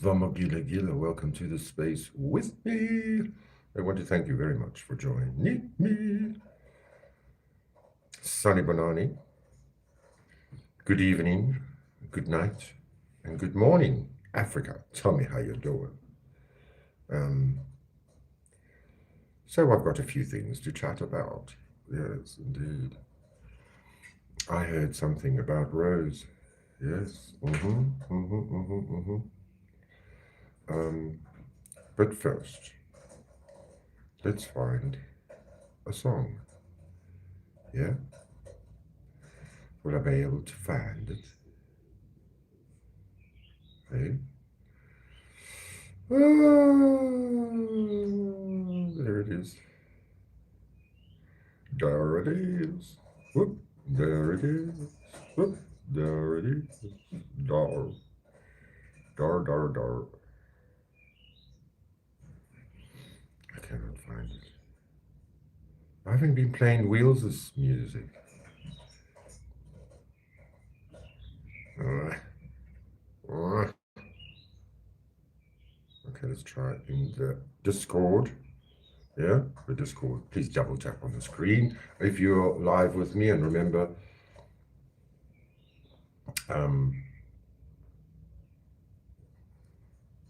Vamogila Gila, welcome to the space with me. I want to thank you very much for joining me. Sunny Bonani, good evening, good night, and good morning, Africa. Tell me how you're doing. So I've got a few things to chat about. Yes, indeed. I heard something about Rose. Yes. But first, let's find a song. Yeah? Will I be able to find it? Hey? There it is. There it is. Whoop. There it is. Whoop. There it is. Dar. Dar, dar, dar. I cannot find it. I haven't been playing Wheels' music. Okay, let's try it in the Discord. Yeah, the Discord. Please double tap on the screen if you're live with me, and remember,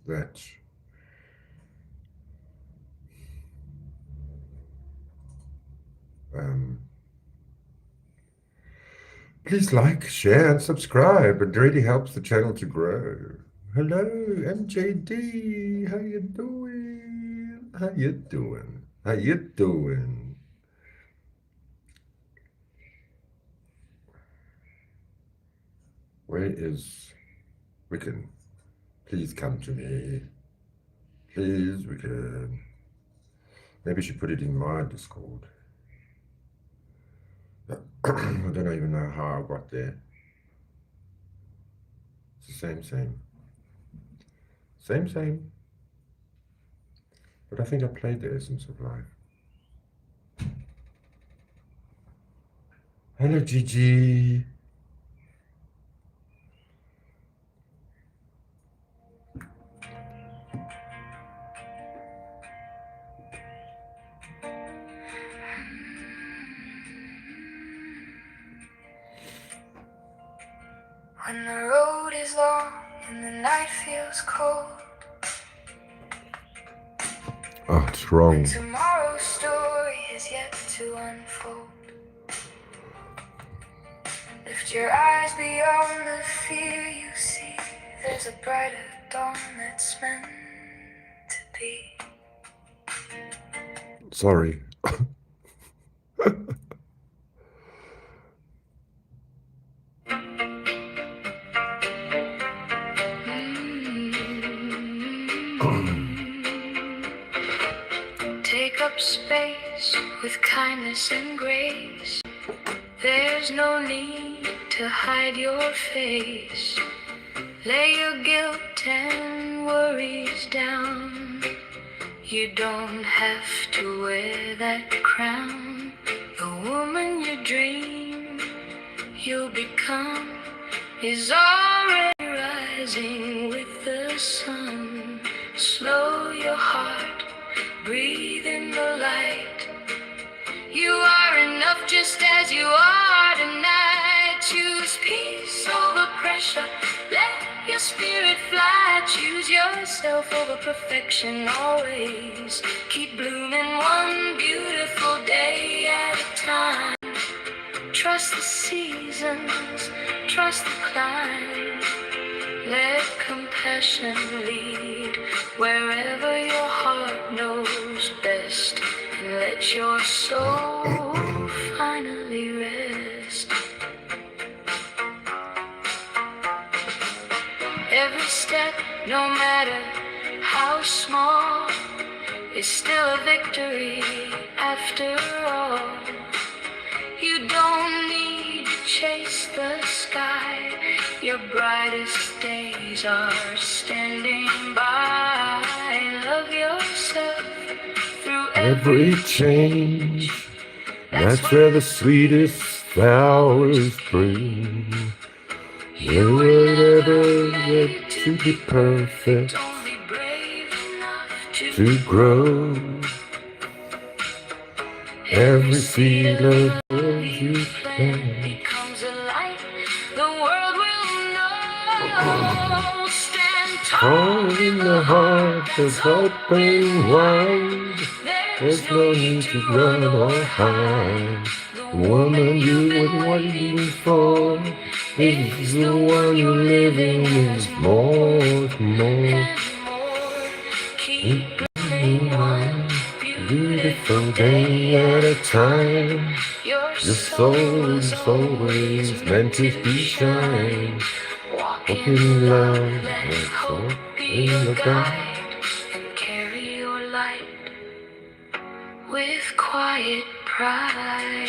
that please like, share, and subscribe. It really helps the channel to grow. Hello, MJD. How you doing? How you doing? How you doing? Where is Wiccan? Please come to me. Please, Wiccan. Maybe I should put it in my Discord. I don't even know how I got there. It's the same. Same. But I think I played the Essence of Life. Hello, Gigi. When the road is long and the night feels cold, oh, it's wrong. Tomorrow's story is yet to unfold. Lift your eyes beyond the fear you see. There's a brighter dawn that's meant to be. Sorry. Take up space with kindness and grace. There's no need to hide your face. Lay your guilt and worries down. You don't have to wear that crown. The woman you dream you'll become is already rising with the sun. Slow your heart, breathe in the light. You are enough just as you are tonight. Choose peace over pressure. Let your spirit fly. Choose yourself over perfection always. Keep blooming one beautiful day at a time. Trust the seasons, trust the climb. Let compassion lead wherever your heart knows best. And let your soul finally rest. Every step, no matter how small, is still a victory after all. You don't need to chase the sky. Your brightest days are standing by. Love yourself through Every change, that's where the sweetest flowers spring. Wherever it to be perfect, Don't be brave enough to grow. Every seed of love you plant becomes a light the world will know. Stand tall tall in the heart that's open wide. There's no need to run or hide. The woman you were waiting for is the one you're living with more, more. Keep Keeping on, on, beautiful day at a time. your Your soul is always meant to be shine. walk Walk in in love, love, let let hope hope be be your your guide, guide. and carry your light with quiet pride.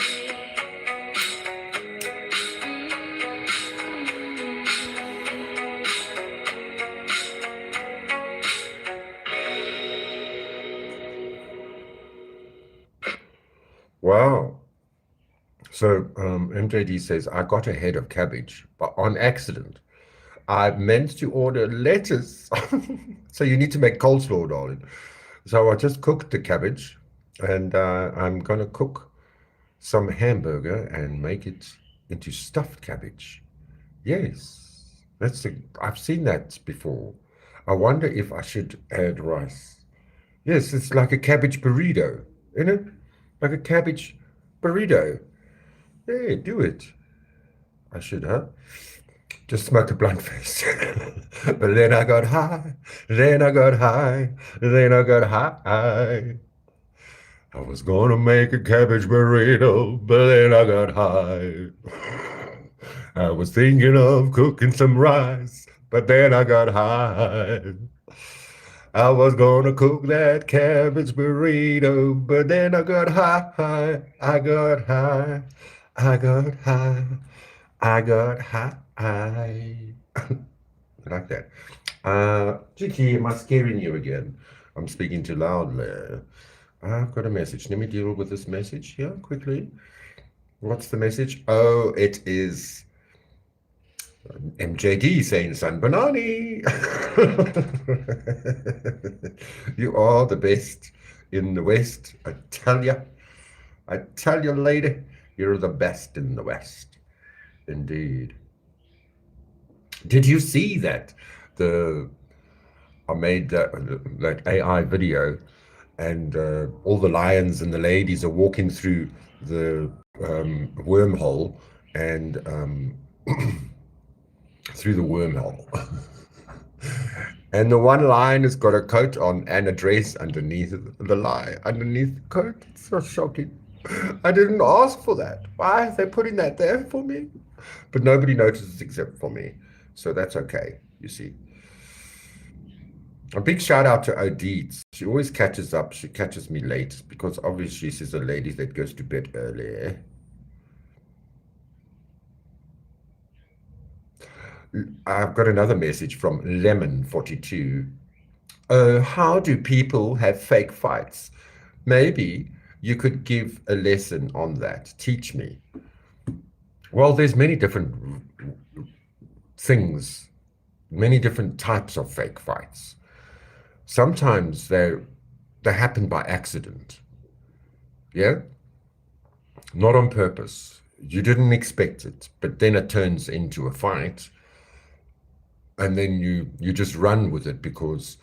Wow. So MJD says, I got ahead of cabbage, but on accident. I meant to order lettuce. So you need to make coleslaw, darling. So I just cooked the cabbage and I'm going to cook some hamburger and make it into stuffed cabbage. Yes, I've seen that before. I wonder if I should add rice. Yes, it's like a cabbage burrito, isn't it? Like a cabbage burrito. Yeah, do it. I should, huh? Just smoked a blunt first. But then I got high. Then I got high. Then I got high. I was gonna make a cabbage burrito, but then I got high. I was thinking of cooking some rice, but then I got high. I was gonna cook that cabbage burrito, but then I got high. I got high. I got high. I got high. I like that. Chicky, am I scaring you again? I'm speaking too loudly. I've got a message. Let me deal with this message here quickly. What's the message? Oh, it is MJD saying San Banani. You are the best in the West. I tell you. I tell you, lady, you're the best in the West. Indeed. Did you see that? The I made that AI video, and all the lions and the ladies are walking through the wormhole, and through the wormhole. And the one lion has got a coat on and a dress underneath underneath the coat. It's so shocking. I didn't ask for that. Why are they putting that there for me? But nobody notices except for me. So that's okay, you see. A big shout out to Odette. She always catches up. She catches me late because obviously she's a lady that goes to bed early. I've got another message from Lemon42. How do people have fake fights? Maybe you could give a lesson on that. Teach me. Well, there's many different things, many different types of fake fights. Sometimes they happen by accident. Yeah? Not on purpose. You didn't expect it, but then it turns into a fight, and then you just run with it because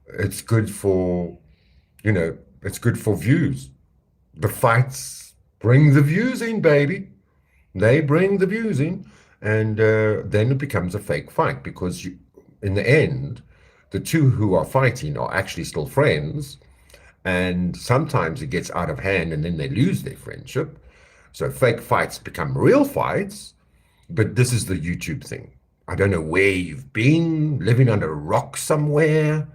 it's good for, it's good for views. The fights bring the views in, baby. They bring the views in, and then it becomes a fake fight because in the end, the two who are fighting are actually still friends, and sometimes it gets out of hand and then they lose their friendship. So fake fights become real fights, but this is the YouTube thing. I don't know where you've been, living under a rock somewhere,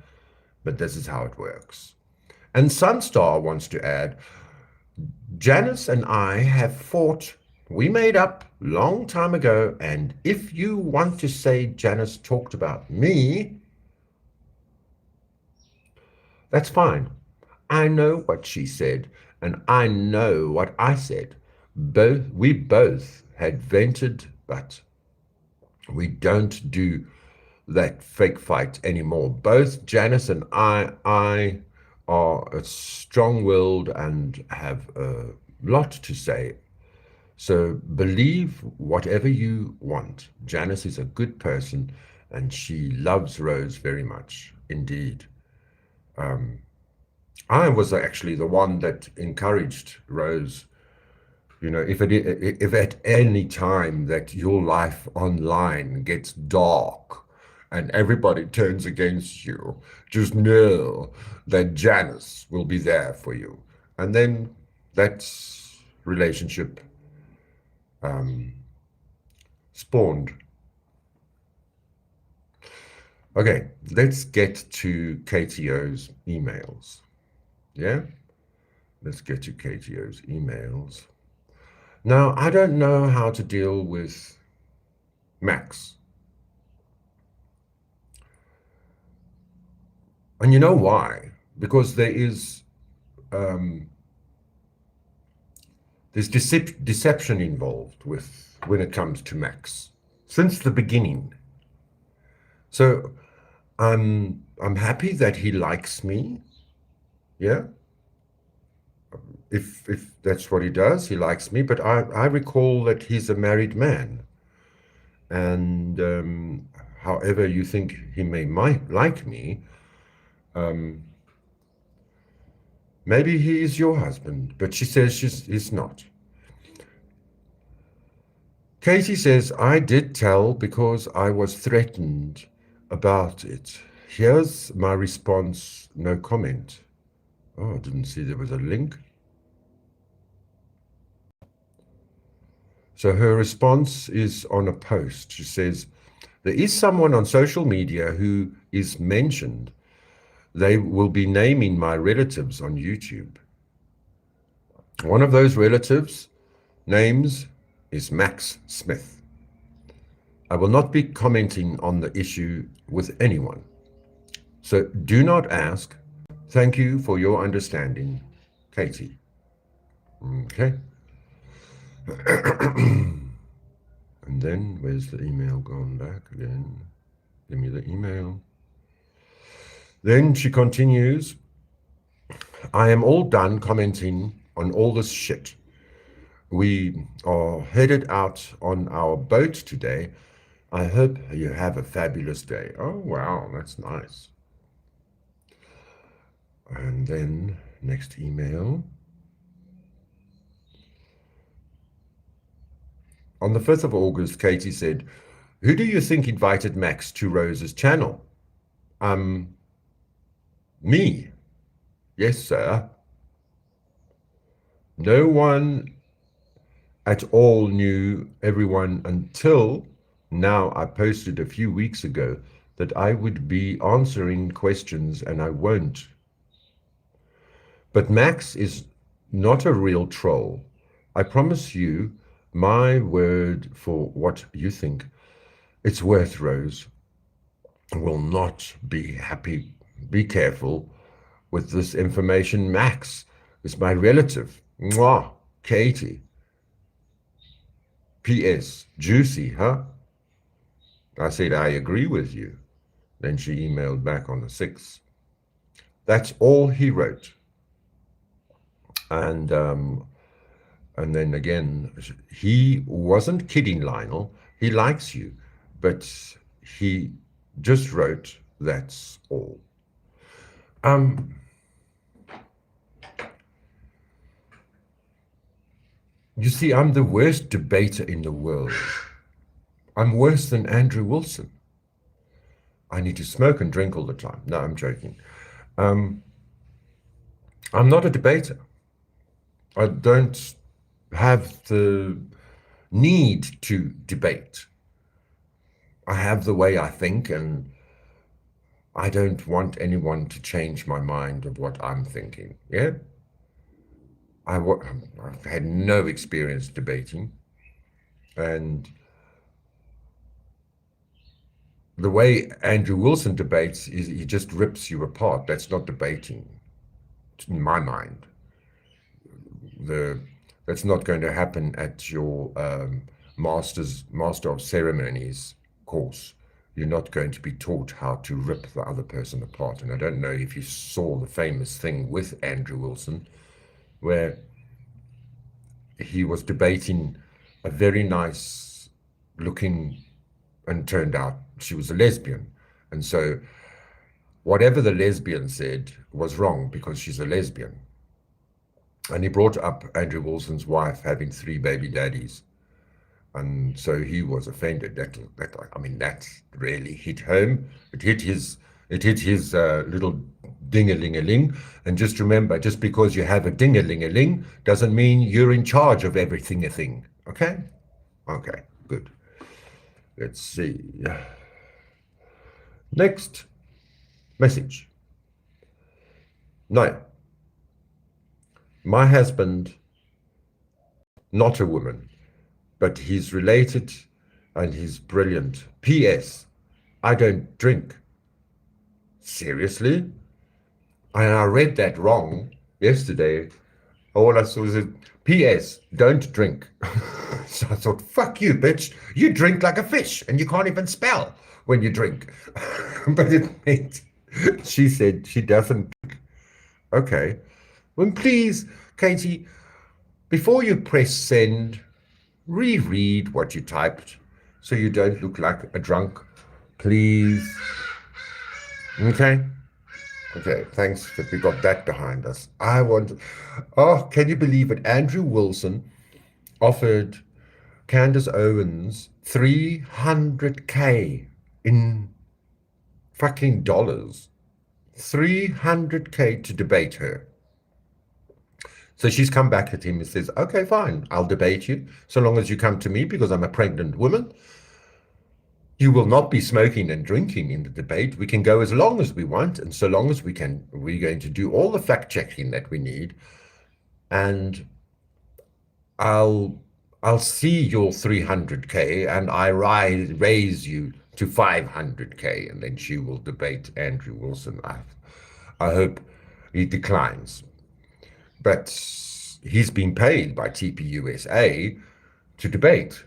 but this is how it works. And Sunstar wants to add, Janice and I have fought. We made up long time ago, and if you want to say Janice talked about me, that's fine. I know what she said, and I know what I said. We both had vented, but we don't do that fake fight anymore. Both Janice and I are strong-willed and have a lot to say. So believe whatever you want. Janice is a good person and she loves Rose very much indeed. I was actually the one that encouraged Rose. If at any time that your life online gets dark and everybody turns against you, just know that Janice will be there for you. And then that relationship spawned. Okay, let's get to KTO's emails. Yeah? Let's get to KTO's emails. Now, I don't know how to deal with Max. And you know why? Because there's deception involved with when it comes to Max since the beginning. So I'm happy that he likes me. Yeah. If that's what he does, he likes me. But I recall that he's a married man. And however you think he might like me, maybe he is your husband, but she says he's not. Katie says, I did tell because I was threatened about it. Here's my response, no comment. Oh, I didn't see there was a link. So her response is on a post. She says, there is someone on social media who is mentioned. They will be naming my relatives on YouTube. One of those relatives' names is Max Smith. I will not be commenting on the issue with anyone. So do not ask. Thank you for your understanding, Katie. Okay. And then where's the email gone back again? Give me the email. Then she continues, I am all done commenting on all this shit. We are headed out on our boat today. I hope you have a fabulous day. Oh, wow, that's nice. And then next email. On the 5th of August, Katie said, who do you think invited Max to Rose's channel? Me. Yes, sir. No one at all knew everyone until now. I posted a few weeks ago that I would be answering questions and I won't. But Max is not a real troll. I promise you my word for what you think. It's worth, Rose. Will not be happy. Be careful with this information. Max is my relative. Mwah, Katie. P.S. Juicy, huh? I said, I agree with you. Then she emailed back on the 6th. That's all he wrote. And then again, he wasn't kidding, Lionel. He likes you, but he just wrote, that's all. You see, I'm the worst debater in the world. I'm worse than Andrew Wilson. I need to smoke and drink all the time. No, I'm joking. I'm not a debater. I don't have the need to debate. I have the way I think, and I don't want anyone to change my mind of what I'm thinking. Yeah? I've had no experience debating, and the way Andrew Wilson debates is he just rips you apart. That's not debating, in my mind. That's not going to happen at your Master of Ceremonies course. you're not going to be taught how to rip the other person apart. And I don't know if you saw the famous thing with Andrew Wilson, where he was debating a very nice looking, and turned out she was a lesbian. And so whatever the lesbian said was wrong because she's a lesbian. And he brought up Andrew Wilson's wife having 3 baby daddies. And so he was offended. That really hit home. It hit his little ding-a-ling-a-ling. And just remember, just because you have a ding-a-ling-a-ling doesn't mean you're in charge of everything a thing. Okay? Okay, good. Let's see. Next message. No. My husband, not a woman, but he's related and he's brilliant. P.S. I don't drink. Seriously? And I read that wrong yesterday. All I saw was a P.S. Don't drink. So I thought, fuck you, bitch. You drink like a fish and you can't even spell when you drink. But it meant she said she doesn't drink. Okay. Well, please, Katie, before you press send, reread what you typed so you don't look like a drunk, please. Okay? Okay, thanks that we got that behind us. Can you believe it? Andrew Wilson offered Candace Owens $300K in fucking dollars. $300K to debate her. So she's come back at him and says, okay, fine, I'll debate you so long as you come to me because I'm a pregnant woman. You will not be smoking and drinking in the debate. We can go as long as we want, and so long as we can, we're going to do all the fact checking that we need, and I'll see your 300K and I raise you to 500K, and then she will debate Andrew Wilson. I hope he declines. But he's been paid by TPUSA to debate.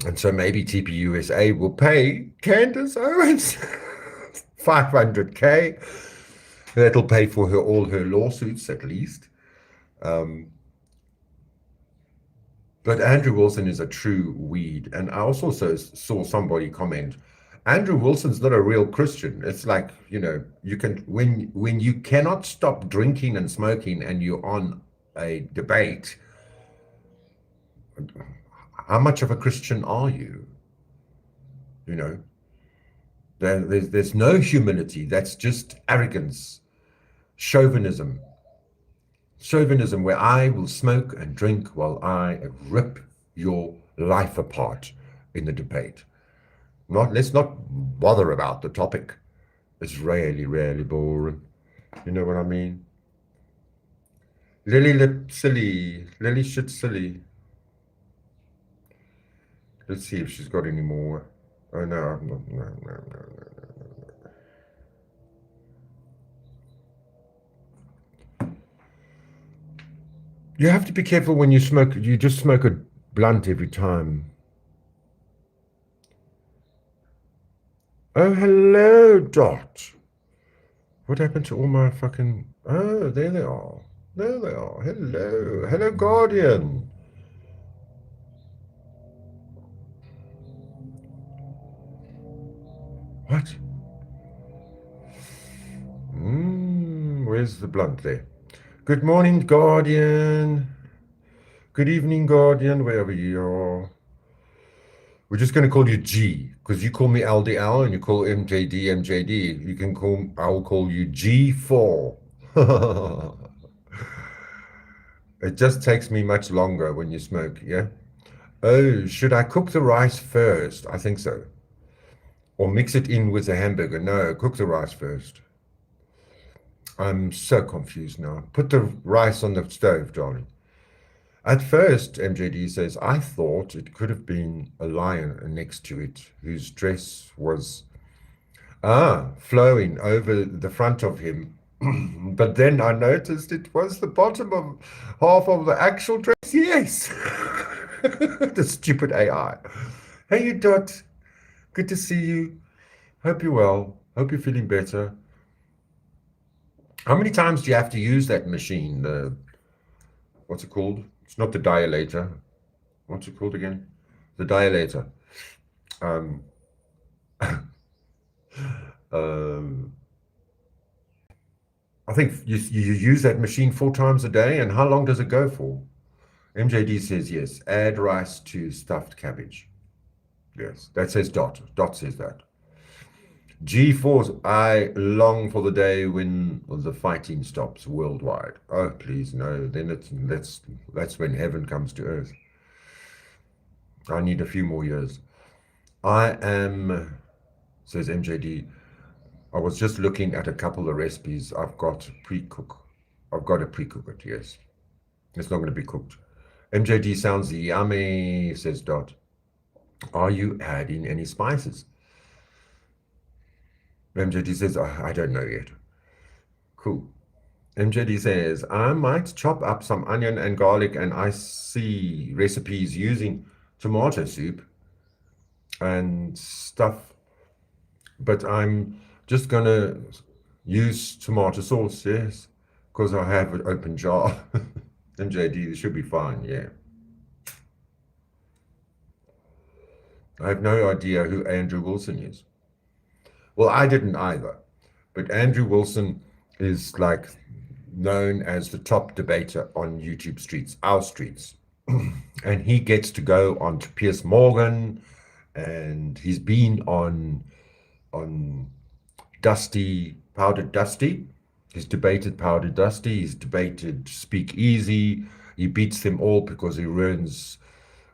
And so maybe TPUSA will pay Candace Owens 500K. That'll pay for all her lawsuits at least. But Andrew Wilson is a true weed. And I also saw somebody comment, Andrew Wilson's not a real Christian. It's like, you can, when you cannot stop drinking and smoking and you're on a debate, how much of a Christian are you? There's no humility. That's just arrogance, chauvinism, where I will smoke and drink while I rip your life apart in the debate. Let's not bother about the topic. It's really, really boring. You know what I mean? Lily lip silly. Lily shit silly. Let's see if she's got any more. Oh no, no. You have to be careful when you smoke. You just smoke a blunt every time. Oh, hello, Dot. What happened to all my fucking... Oh, there they are. There they are. Hello. Hello, Guardian. What? Where's the blunt there? Good morning, Guardian. Good evening, Guardian, wherever you are. We're just going to call you G, because you call me LDL and you call MJD MJD. I'll call you G4. It just takes me much longer when you smoke, yeah? Oh, should I cook the rice first? I think so. Or mix it in with the hamburger? No, cook the rice first. I'm so confused now. Put the rice on the stove, darling. At first, MJD says, I thought it could have been a lion next to it whose dress was flowing over the front of him. But then I noticed it was the bottom of half of the actual dress. Yes. The stupid AI. Hey, you Dot. Good to see you. Hope you're well. Hope you're feeling better. How many times do you have to use that machine? What's it called? It's not the dilator. What's it called again? The dilator. Um, um, I think you use that machine 4 times a day. And how long does it go for? MJD says yes. Add rice to stuffed cabbage. Yes, that says Dot. Dot says that. G-Force, I long for the day when the fighting stops worldwide. Oh, please, no. Then that's when heaven comes to earth. I need a few more years. I am, says MJD, I was just looking at a couple of recipes. I've got to pre-cook. I've got to pre-cook it, yes. It's not going to be cooked. MJD sounds yummy, says Dot. Are you adding any spices? MJD says, oh, I don't know yet. Cool. MJD says, I might chop up some onion and garlic, and I see recipes using tomato soup and stuff, but I'm just going to use tomato sauce, yes, because I have an open jar. MJD, this should be fine, yeah. I have no idea who Andrew Wilson is. Well, I didn't either, but Andrew Wilson is like known as the top debater on YouTube streets, our streets. And he gets to go on to Piers Morgan, and he's been on Dusty, Powdered Dusty. He's debated Powdered Dusty. He's debated Speak Easy. He beats them all because he ruins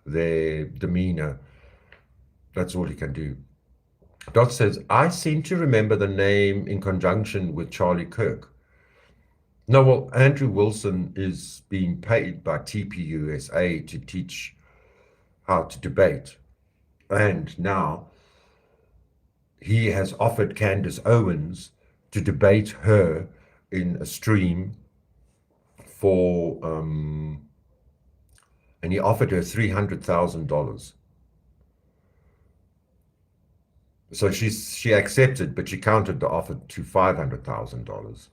their demeanor. That's all he can do. Dot says, I seem to remember the name in conjunction with Charlie Kirk. No, well, Andrew Wilson is being paid by TPUSA to teach how to debate. And now he has offered Candace Owens to debate her in a stream for, and he offered her $300,000. So she accepted, but she countered the offer to $500,000.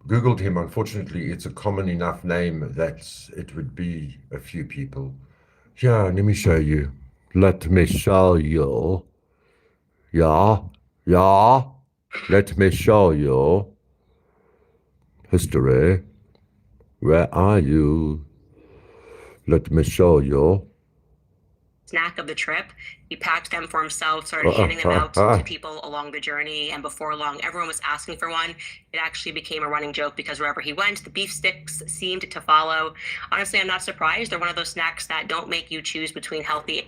Googled him. Unfortunately, it's a common enough name that it would be a few people. Yeah, let me show you. Let me show you. Yeah. Let me show you. History. Where are you? Let me show you. Snack of the trip. He packed them for himself, started handing them out to people along the journey, and before long, everyone was asking for one. It actually became a running joke because wherever he went, the beef sticks seemed to follow. Honestly, I'm not surprised. They're one of those snacks that don't make you choose between healthy,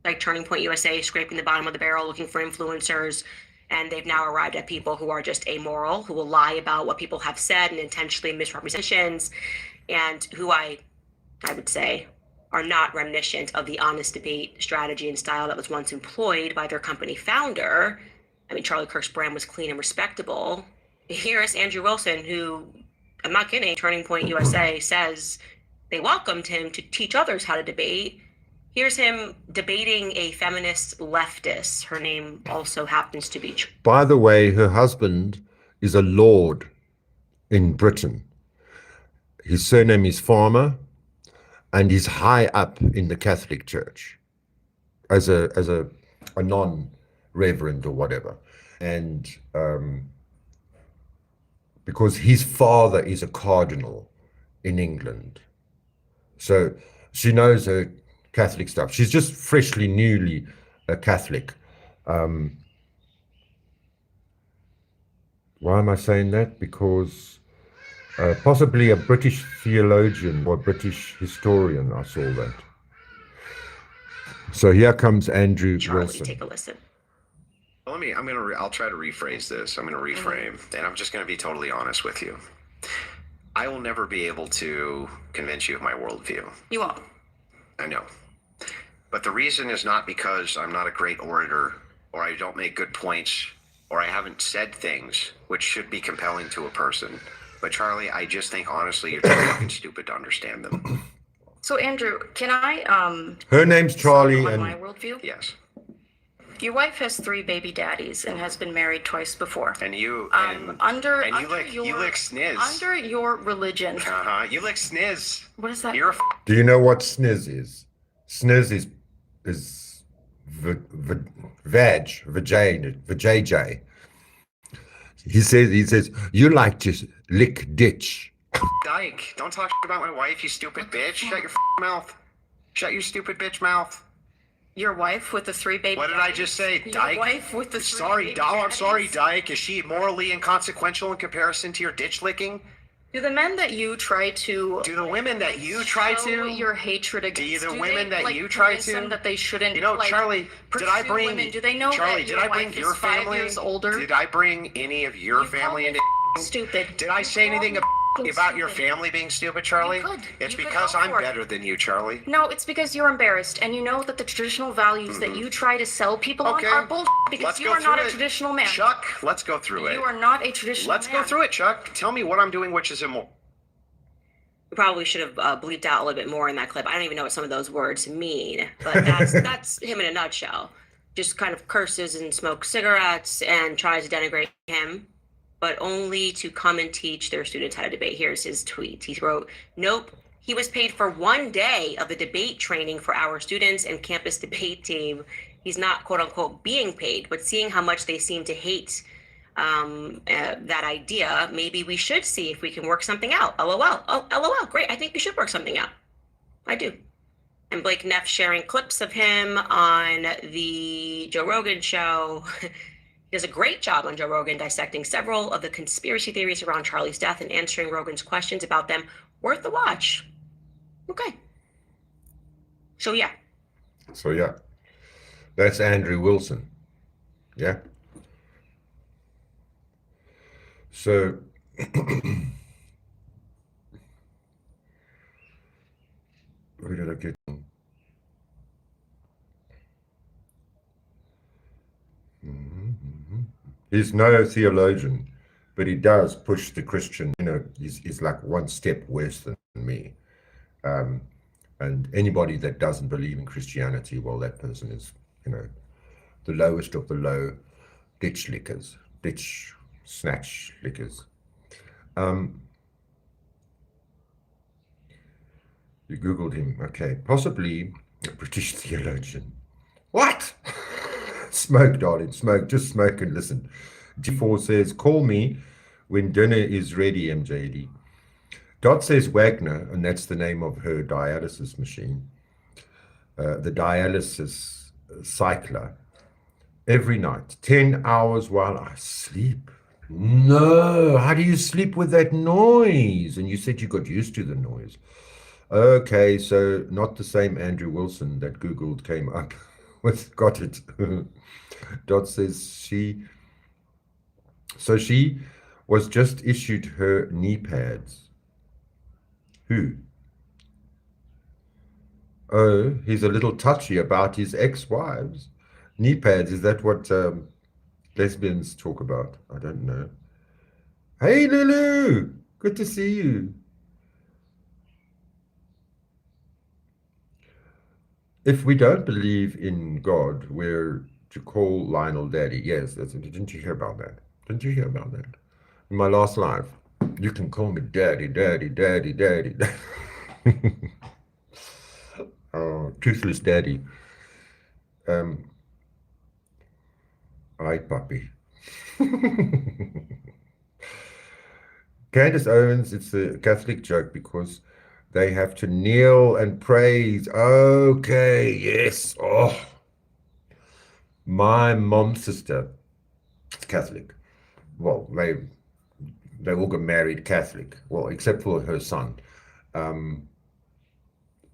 like Turning Point USA, scraping the bottom of the barrel, looking for influencers, and they've now arrived at people who are just amoral, who will lie about what people have said and intentionally misrepresentations, and who I would say, are not reminiscent of the honest debate strategy and style that was once employed by their company founder. I mean, Charlie Kirk's brand was clean and respectable. Here's Andrew Wilson, who, I'm not kidding, Turning Point USA says they welcomed him to teach others how to debate. Here's him debating a feminist leftist. Her name also happens to be... By the way, her husband is a lord in Britain. His surname is Farmer, and he's high up in the Catholic Church as a non-reverend or whatever. And because his father is a cardinal in England. So she knows her Catholic stuff. She's just newly a Catholic. Why am I saying that? Because possibly a British theologian or British historian, I saw that. So here comes Andrew Wilson. Take a listen. Well, I'll try to rephrase this. I'm going to reframe, and I'm just going to be totally honest with you. I will never be able to convince you of my worldview. You won't. I know. But the reason is not because I'm not a great orator, or I don't make good points, or I haven't said things which should be compelling to a person. But Charlie, I just think honestly you're too fucking stupid to understand them. So Andrew, can I her name's Charlie on and my worldview? Yes. Your wife has 3 baby daddies and has been married twice before. And you Under you lick sniz. Under your religion. You lick sniz. What is that? You're a Do you know what sniz is? Sniz is vajayjay. He says you like to lick ditch. dyke. Don't talk about my wife, you stupid bitch. Shut your mouth. Shut your stupid bitch mouth. Your wife with the 3 baby What did I just say, Your dyke? wife with the 3 Sorry, baby I'm sorry, daddies? dyke. Is she morally inconsequential in comparison to your ditch licking? Do the men that you try to Do the women that you try show to? your hatred against? you the do women they, that you try convince them to? that they shouldn't? You know, like, Charlie, did I pursue bring women? Do they know Charlie? that Did your I bring wife your is 5 family? years older? Did I bring any of your You family called into? me stupid. Did I say anything about your family being stupid, Charlie? could. It's You could because go I'm for it. better than you, Charlie. No, it's because you're embarrassed, and you know that the traditional values that you try to sell people Okay. on are bullshit. Because Let's you go are not through a it. traditional man. Chuck, let's go through it. You are not a traditional Let's man. go through it, Chuck. Tell me what I'm doing, which is immoral. We probably should have bleeped out a little bit more in that clip. I don't even know what some of those words mean, but that's him in a nutshell. Just kind of curses and smokes cigarettes and tries to denigrate him, but only to come and teach their students how to debate. Here's his tweet. He wrote, "Nope, he was paid for 1 day of the debate training for our students and campus debate team. He's not, quote unquote, being paid, but seeing how much they seem to hate that idea, maybe we should see if we can work something out. LOL. Oh, LOL. Great. I think we should work something out. I do." And Blake Neff sharing clips of him on the Joe Rogan show. He does a great job on Joe Rogan dissecting several of the conspiracy theories around Charlie's death and answering Rogan's questions about them. Worth the watch. Okay. So yeah. So yeah, that's Andrew Wilson. Yeah. So where did I get? He's no theologian, but he does push the Christian. You know, he's like one step worse than me. And anybody that doesn't believe in Christianity, well, that person is, you know, the lowest of the low ditch lickers, ditch snatch lickers. You Googled him, okay. Possibly a British theologian. What? Smoke, darling, smoke. Just smoke and listen. G4 says, call me when dinner is ready, MJD. Dot says Wagner, and that's the name of her dialysis machine. The dialysis cycler. Every night, 10 hours while I sleep. No, how do you sleep with that noise? And you said you got used to the noise. Okay, so not the same Andrew Wilson that Googled came up with. Got it. Dot says she was just issued her knee pads. Who? Oh, he's a little touchy about his ex-wives. Knee pads, is that what lesbians talk about? I don't know. Hey, Lulu, good to see you. If we don't believe in God, we're to call Lionel daddy. Yes, didn't you hear about that? Didn't you hear about that? In my last life, you can call me daddy, daddy, daddy, daddy. Oh, toothless daddy. Hi, puppy. Candace Owens, it's a Catholic joke because they have to kneel and praise. Okay, yes. Oh, my mom's sister is Catholic. Well, they all got married Catholic. Well, except for her son.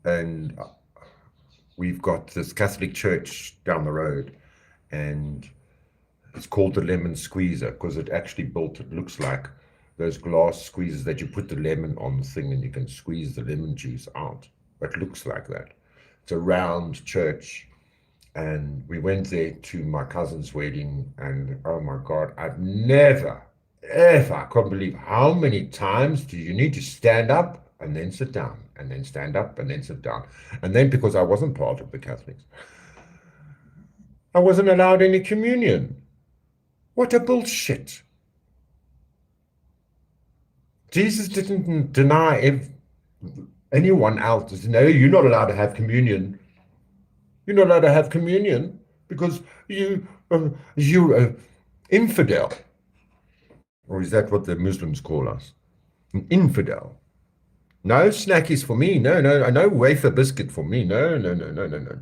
And we've got this Catholic church down the road, and it's called the lemon squeezer because it looks like those glass squeezers that you put the lemon on the thing and you can squeeze the lemon juice out. It looks like that. It's a round church. And we went there to my cousin's wedding, and oh my God, I've never, ever, I can't believe how many times do you need to stand up and then sit down, and then stand up and then sit down. And then because I wasn't part of the Catholics, I wasn't allowed any communion. What a bullshit. Jesus didn't deny anyone else. No, you're not allowed to have communion. You're not allowed to have communion because you're an infidel. Or is that what the Muslims call us? An infidel. No snackies for me. No wafer biscuit for me. No.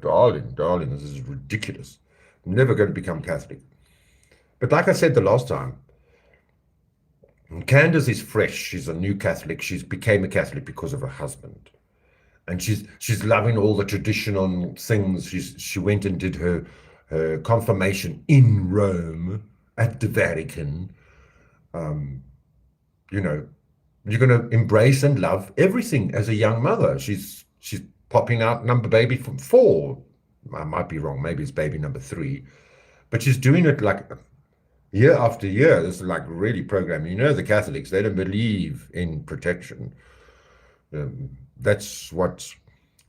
Darling, this is ridiculous. I'm never going to become Catholic. But like I said the last time, Candace is fresh. She's a new Catholic. She's became a Catholic because of her husband. And she's loving all the traditional things. She went and did her confirmation in Rome at the Vatican. You know, you're going to embrace and love everything as a young mother. She's popping out number baby from 4. I might be wrong. Maybe it's baby number 3. But she's doing it like year after year. This is like really programming. You know, the Catholics, they don't believe in protection. That's what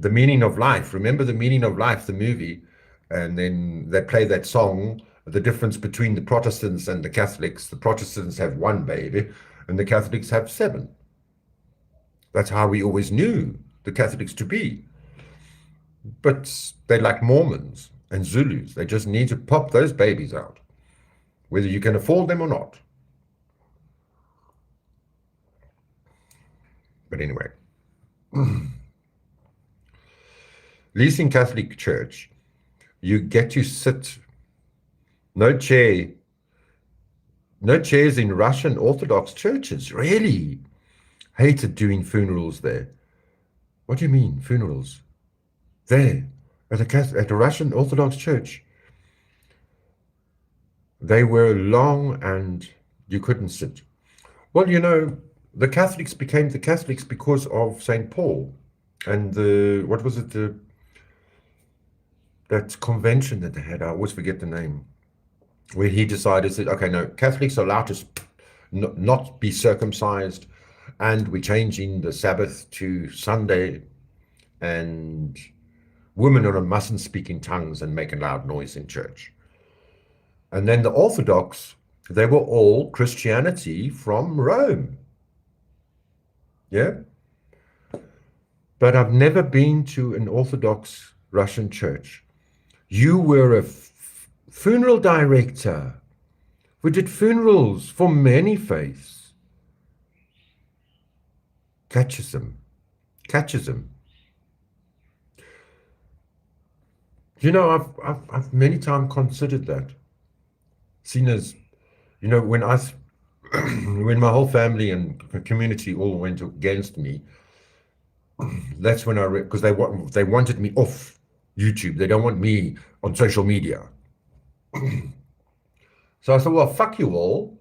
the meaning of life. Remember the meaning of life, the movie, and then they play that song. The difference between the Protestants and the Catholics: the Protestants have 1 baby, and the Catholics have 7. That's how we always knew the Catholics to be. But they're like Mormons and Zulus. They just need to pop those babies out, whether you can afford them or not. But anyway. At least in Catholic Church, you get to sit, no chairs in Russian Orthodox churches. Really? Hated doing funerals there. What do you mean, funerals? There, at a Russian Orthodox church. They were long and you couldn't sit. Well, you know, the Catholics became the Catholics because of St. Paul and what was it, that convention that they had, I always forget the name, where he decided that, okay, no, Catholics are allowed to not be circumcised, and we're changing the Sabbath to Sunday, and women mustn't speak in tongues and make a loud noise in church. And then the Orthodox, they were all Christianity from Rome. Yeah? But I've never been to an Orthodox Russian church. You were a funeral director. We did funerals for many faiths. Catechism. You know, I've many times considered that. Seen as, you know, when my whole family and community all went against me, that's when because they wanted me off YouTube. They don't want me on social media. So I thought, well, fuck you all.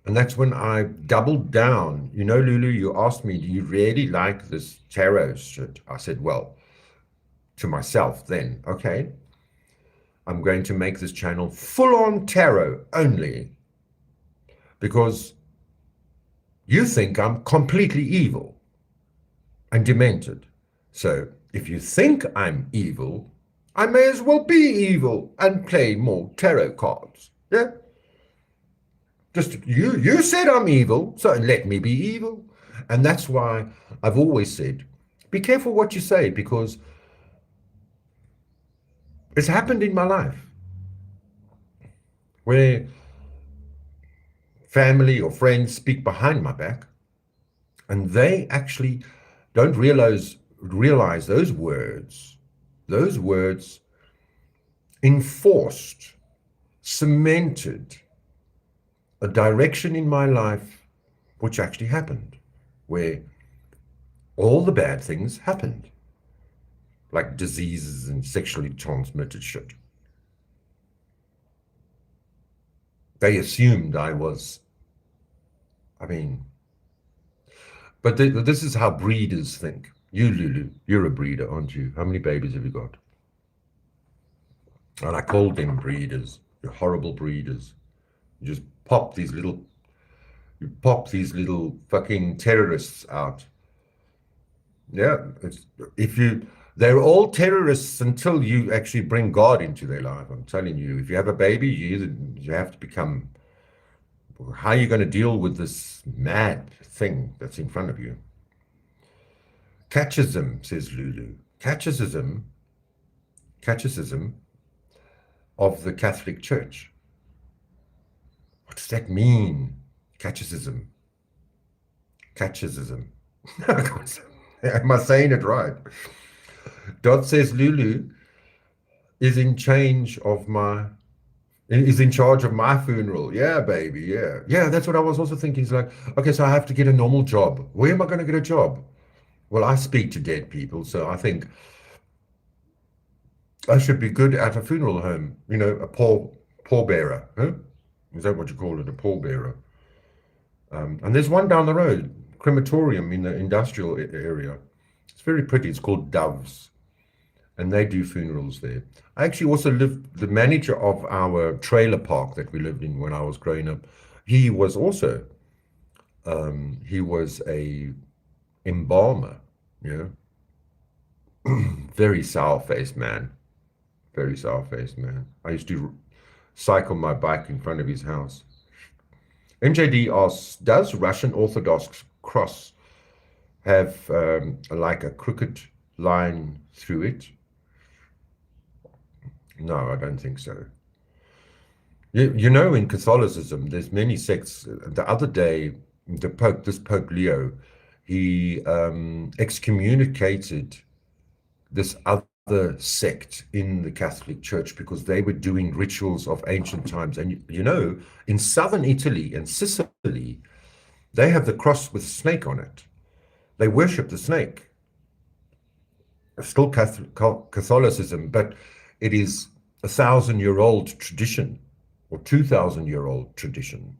And that's when I doubled down. You know, Lulu, you asked me, do you really like this tarot shit? I said, well, to myself then, okay, I'm going to make this channel full on tarot only, because you think I'm completely evil and demented. So if you think I'm evil, I may as well be evil and play more tarot cards. Yeah? Just you said I'm evil, so let me be evil. And that's why I've always said, be careful what you say, because it's happened in my life where family or friends speak behind my back, and they actually don't realize those words enforced, cemented a direction in my life which actually happened, where all the bad things happened, like diseases and sexually transmitted shit. They assumed I was, but this is how breeders think. You, Lulu, you're a breeder, aren't you? How many babies have you got? And I called them breeders. You're horrible breeders. You just pop these little fucking terrorists out. Yeah, if you They're all terrorists until you actually bring God into their life. I'm telling you, if you have a baby, you have to become. How are you going to deal with this mad thing that's in front of you? Catechism, says Lulu. Catechism of the Catholic Church. What does that mean? Catechism. Am I saying it right? Dot says Lulu is in charge of my funeral. Yeah, baby. Yeah. That's what I was also thinking. It's like, okay, so I have to get a normal job. Where am I going to get a job? Well, I speak to dead people, so I think I should be good at a funeral home. A pallbearer. Huh? Is that what you call it? A pallbearer. And there's one down the road, crematorium in the industrial area. It's very pretty. It's called Doves, and they do funerals there. I actually also the manager of our trailer park that we lived in when I was growing up. He was also, he was a embalmer, very sour-faced man. Very sour-faced man. I used to cycle my bike in front of his house. MJD asks, does Russian Orthodox cross have like a crooked line through it? No, I don't think so. In Catholicism, there's many sects. The other day, this Pope Leo, he excommunicated this other sect in the Catholic Church because they were doing rituals of ancient times. And in southern Italy and Sicily, they have the cross with a snake on it. They worship the snake. It's still Catholicism, but it is 1,000-year-old tradition or 2,000-year-old tradition.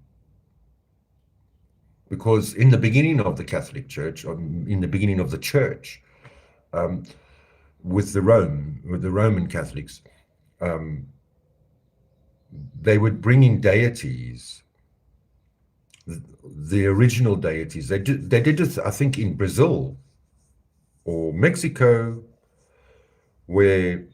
Because in the beginning of the Catholic Church, or in the beginning of the church, with the Roman Catholics, they would bring in deities, the original deities. They did it, I think, in Brazil or Mexico, where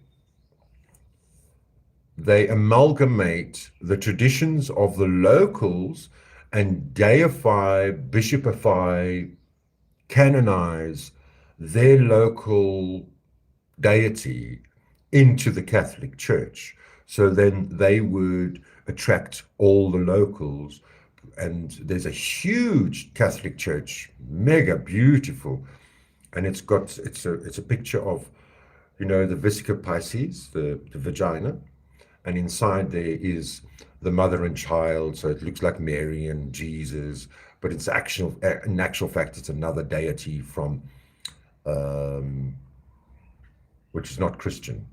they amalgamate the traditions of the locals and deify, bishopify, canonize their local deity into the Catholic Church. So then they would attract all the locals. And there's a huge Catholic Church, mega beautiful. And it's a picture of, the Vesica Pisces, the vagina. And inside there is the mother and child. So it looks like Mary and Jesus, but in actual fact, it's another deity from, which is not Christian.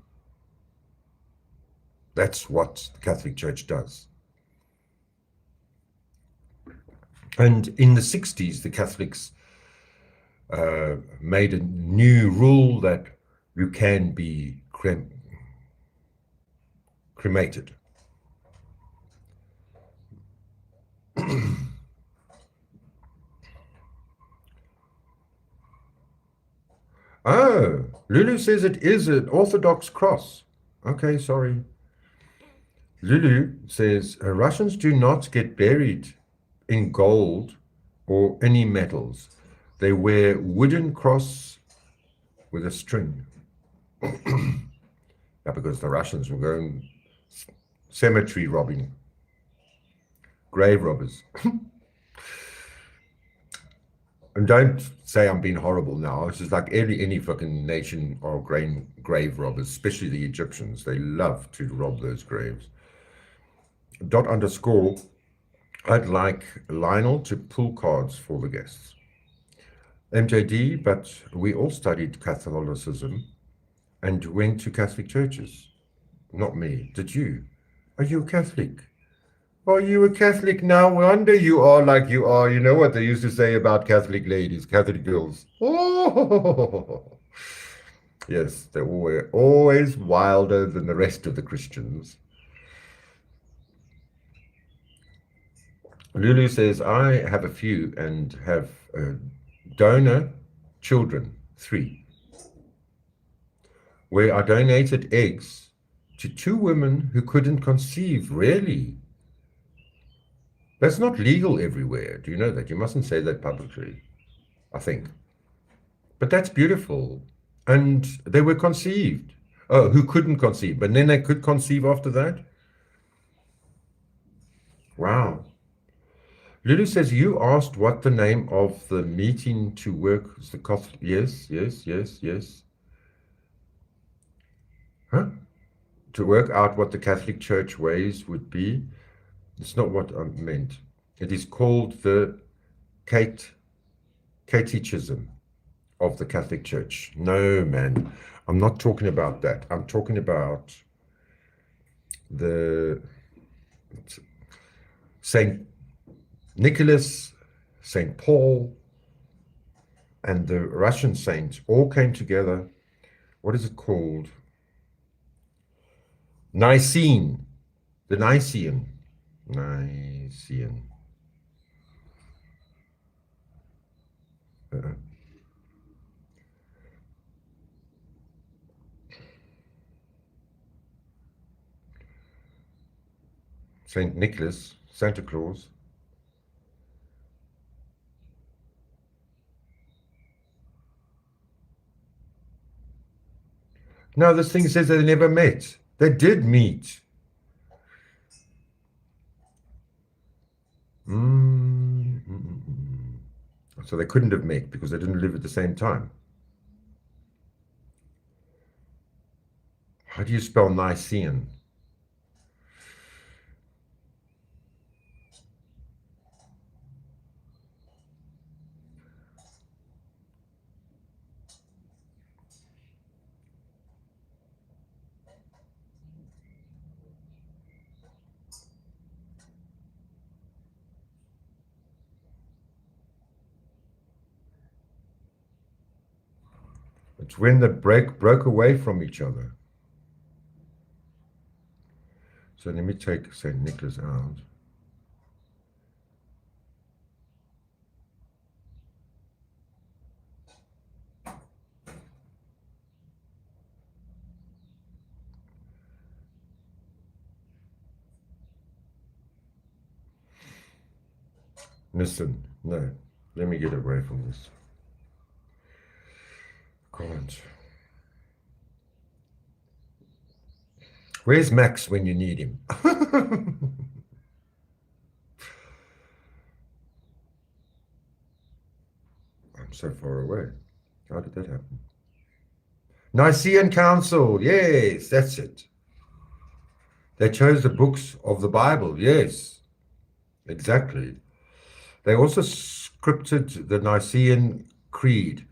That's what the Catholic Church does. And in the 60s, the Catholics made a new rule that you can be cremated. Oh, Lulu says it is an Orthodox cross. Okay, sorry. Lulu says Russians do not get buried in gold or any metals. They wear wooden cross with a string. Yeah, because the Russians were going cemetery robbing, grave robbers. And don't say I'm being horrible now. It's just like any fucking nation are grave robbers, especially the Egyptians. They love to rob those graves. _, I'd like Lionel to pull cards for the guests. MJD, but we all studied Catholicism and went to Catholic churches. Not me. Did you? Are you a Catholic? Are you a Catholic? No wonder you are like you are. You know what they used to say about Catholic ladies, Catholic girls. Oh, yes, they were always wilder than the rest of the Christians. Lulu says, I have a few and have donor children, 3. where I donated eggs to 2 women who couldn't conceive. Really? That's not legal everywhere. Do you know that? You mustn't say that publicly, I think. But that's beautiful. And they were conceived. Oh, who couldn't conceive, but then they could conceive after that? Wow. Lulu says, you asked what the name of the meeting to work is the Catholic. Yes, yes, yes, yes. Huh? To work out what the Catholic Church ways would be. It's not what I meant. It is called the catechism of the Catholic Church. No, man, I'm not talking about that. I'm talking about the Saint Nicholas, Saint Paul, and the Russian saints all came together. What is it called? Nicene. The Nicene. Saint Nicholas, Santa Claus. No, this thing says they never met. They did meet. So they couldn't have met because they didn't live at the same time. How do you spell Nicene? It's when they broke away from each other. So let me take St. Nicholas out. Listen, no, let me get away from this. Can't. Where's Max when you need him? I'm so far away. How did that happen? Nicene Council. Yes, that's it. They chose the books of the Bible. Yes, exactly. They also scripted the Nicene Creed.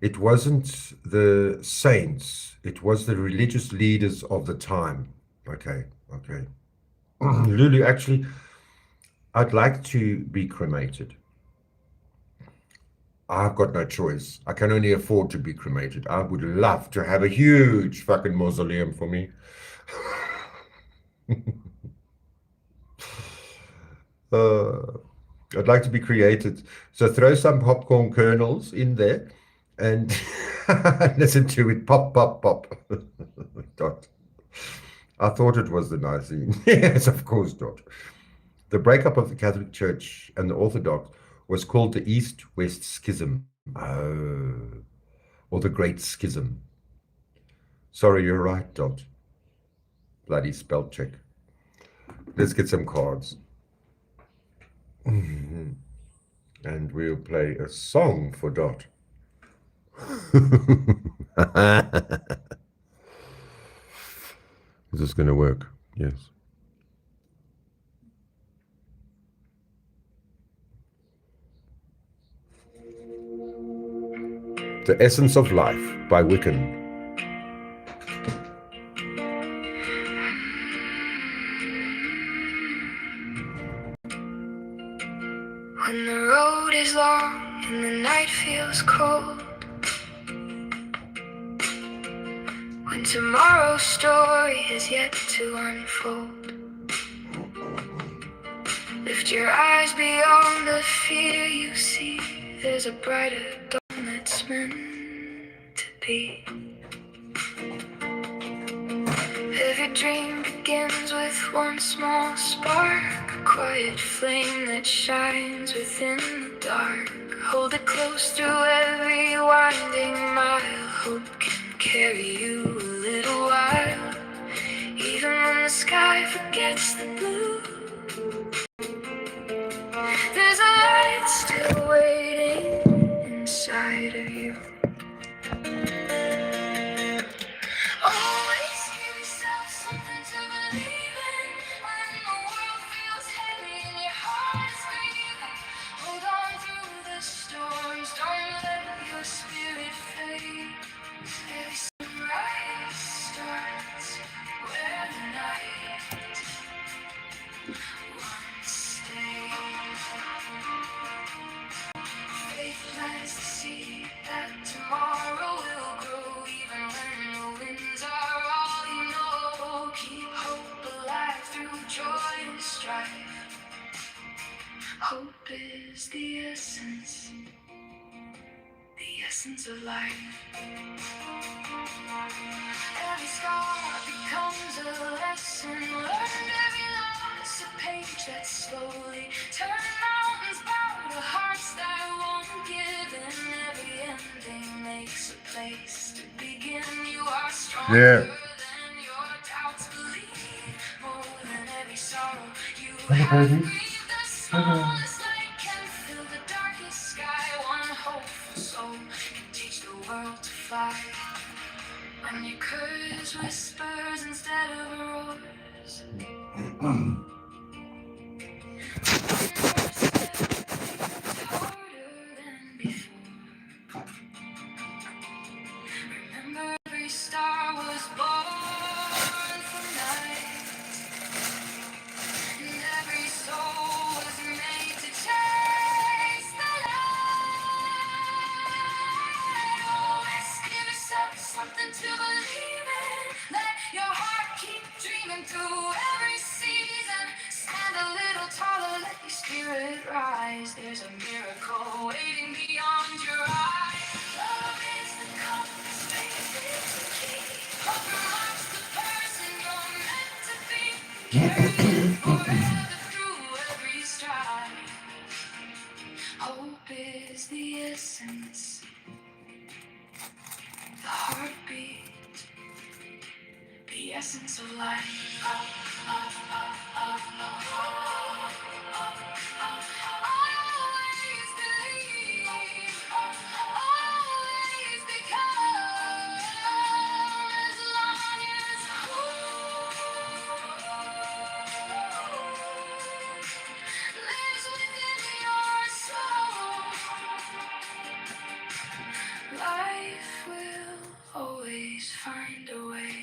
It wasn't the saints. It was the religious leaders of the time. Okay. Lulu, actually, I'd like to be cremated. I've got no choice. I can only afford to be cremated. I would love to have a huge fucking mausoleum for me. I'd like to be created. So throw some popcorn kernels in there and listen to it pop, pop, pop. Dot. I thought it was the Nicene. Yes, of course, Dot. The breakup of the Catholic Church and the Orthodox was called the East-West Schism. Oh, or the Great Schism. Sorry, you're right, Dot. Bloody spell check. Let's get some cards. And we'll play a song for Dot. Is this going to work? Yes. The Essence of Life by Wiccan. When the road is long and the night feels cold, when tomorrow's story has yet to unfold, lift your eyes beyond the fear you see. There's a brighter dawn that's meant to be. dream begins with one small spark, a quiet flame that shines within the dark. Hold it close through every winding mile. Hope can carry you a little while, even when the sky forgets the blue. There's a light still waiting inside of you. Always give yourself something to believe in when the world feels heavy and your heart is grieving. Hold on through the storms, don't let your spirit fade. Every sunrise starts where the night once stayed. Faith plants the seed that tomorrow will grow, even when the winds are all you know. Keep hope alive through joy and strife. Hope is the essence of life. Every scar becomes a lesson learned, every loss a page that slowly turns mountains bow to hearts that won't give in. Every ending makes a place to begin. You are stronger than your doubts believe, more than every sorrow you have grieved. The smallest light can fill the darkest sky. One hopeful soul can teach the world to fly. When your courage whispers instead of roars, harder than before. Remember, every star was born from night, and every soul was made to chase the light. Always give yourself something to believe in. Let your heart keep dreaming through every season. Stand a little taller, let your spirit rise. There's a miracle waiting beyond your eyes. Love is the compass, faith is the key. Hope unlocks the person you're meant to be. Carry you forever through every stride. Hope is the essence, the heartbeat, the essence of life. Always believe, always become, as long as hope lives within your soul. Life will always find a way.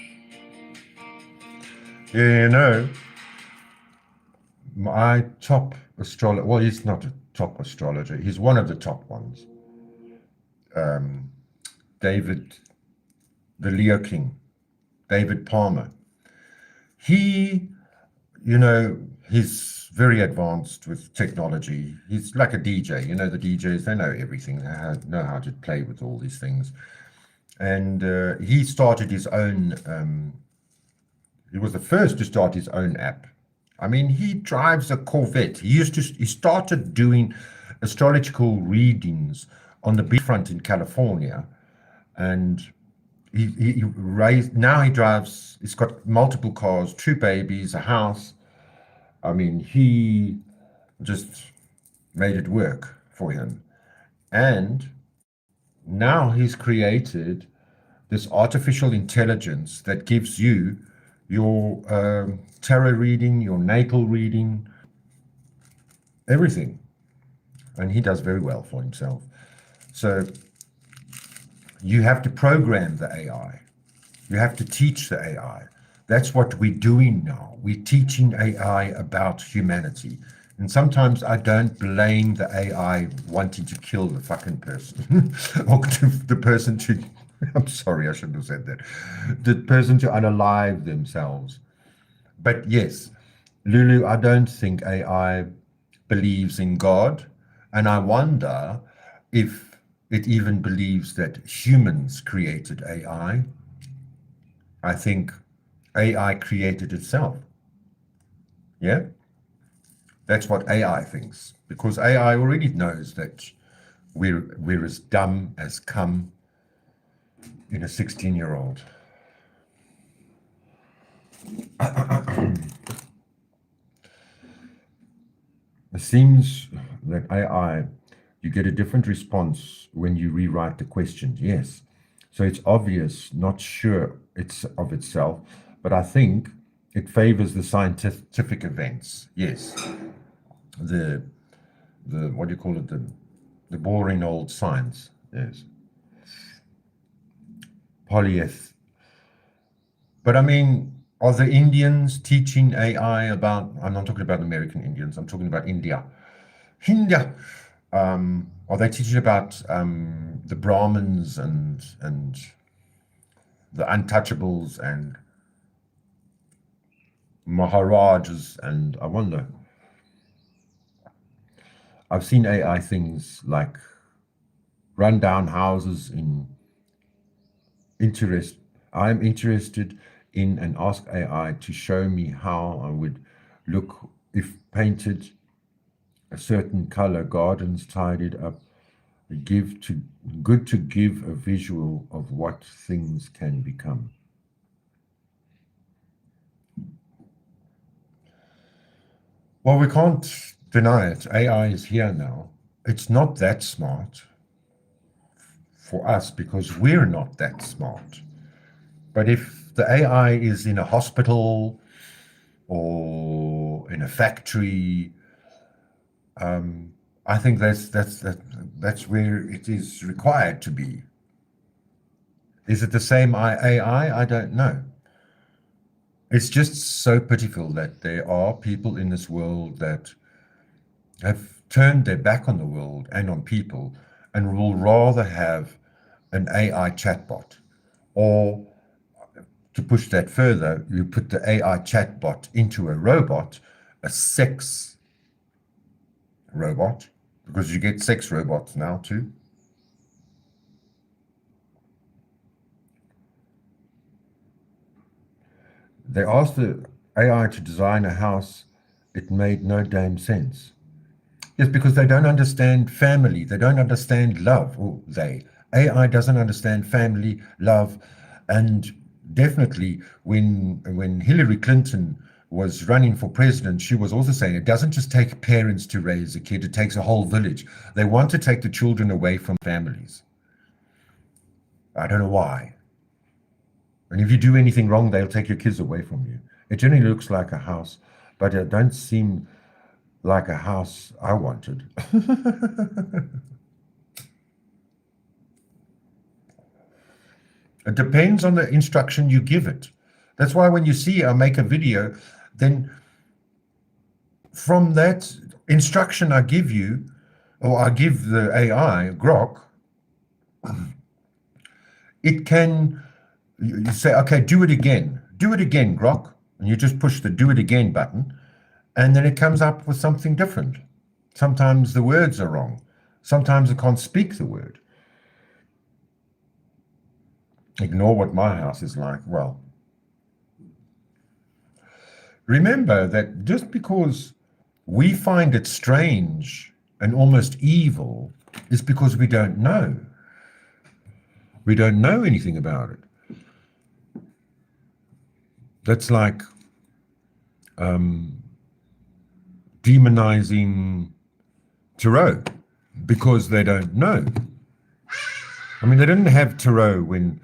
You know, my top astrologer, well, he's not a top astrologer, he's one of the top ones. David, the Leo King, David Palmer. He, you know, he's very advanced with technology. He's like a DJ. You know, the DJs, they know everything. They know how to play with all these things. And he started his own, he was the first to start his own app. I mean, he drives a Corvette. He started doing astrological readings on the beachfront in California. And he raised, now he drives, he's got multiple cars, 2 babies, a house. I mean, he just made it work for him. And now he's created this artificial intelligence that gives you your tarot reading, your natal reading, everything. And he does very well for himself. So you have to program the AI. You have to teach the AI. That's what we're doing now. We're teaching AI about humanity. And sometimes I don't blame the AI wanting to kill the fucking person or the person to, I'm sorry, I shouldn't have said that, the person to unalive themselves. But yes, Lulu, I don't think AI believes in God. And I wonder if it even believes that humans created AI. I think AI created itself. Yeah? That's what AI thinks. Because AI already knows that we're as dumb as come in a 16-year-old. It seems that AI, you get a different response when you rewrite the questions. Yes. So it's obvious, not sure it's of itself, but I think it favors the scientific events. Yes. The what do you call it? The boring old science. Yes. Polyeth. But I mean, are the Indians teaching AI about, I'm not talking about American Indians, I'm talking about India. India. Are they teaching about the Brahmins and the untouchables and Maharajas? And I wonder. I've seen AI things like run down houses in interest. I'm interested in and ask AI to show me how I would look if painted a certain color, gardens tidied up, good to give a visual of what things can become. Well, we can't deny it. AI is here now. It's not that smart for us because we're not that smart. But if the AI is in a hospital or in a factory, I think that's where it is required to be. Is it the same AI? I don't know. It's just so pitiful that there are people in this world that have turned their back on the world and on people and will rather have an AI chatbot. Or to push that further, you put the AI chatbot into a robot, a sex robot, because you get sex robots now too. They asked the AI to design a house. It made no damn sense. Yes, because they don't understand family. They don't understand love. Or AI doesn't understand family, love, and definitely when Hillary Clinton was running for president, she was also saying it doesn't just take parents to raise a kid, it takes a whole village. They want to take the children away from families. I don't know why. And if you do anything wrong, they'll take your kids away from you. It generally looks like a house, but it don't seem like a house I wanted. It depends on the instruction you give it. That's why when you see I make a video, then from that instruction I give you, or I give the AI, Grok, it can, you say, okay, do it again, Grok, and you just push the do it again button, and then it comes up with something different. Sometimes the words are wrong. Sometimes it can't speak the word. Ignore what my house is like. Well, remember that just because we find it strange and almost evil is because we don't know. We don't know anything about it. That's like demonizing Tarot because they don't know. I mean, they didn't have Tarot when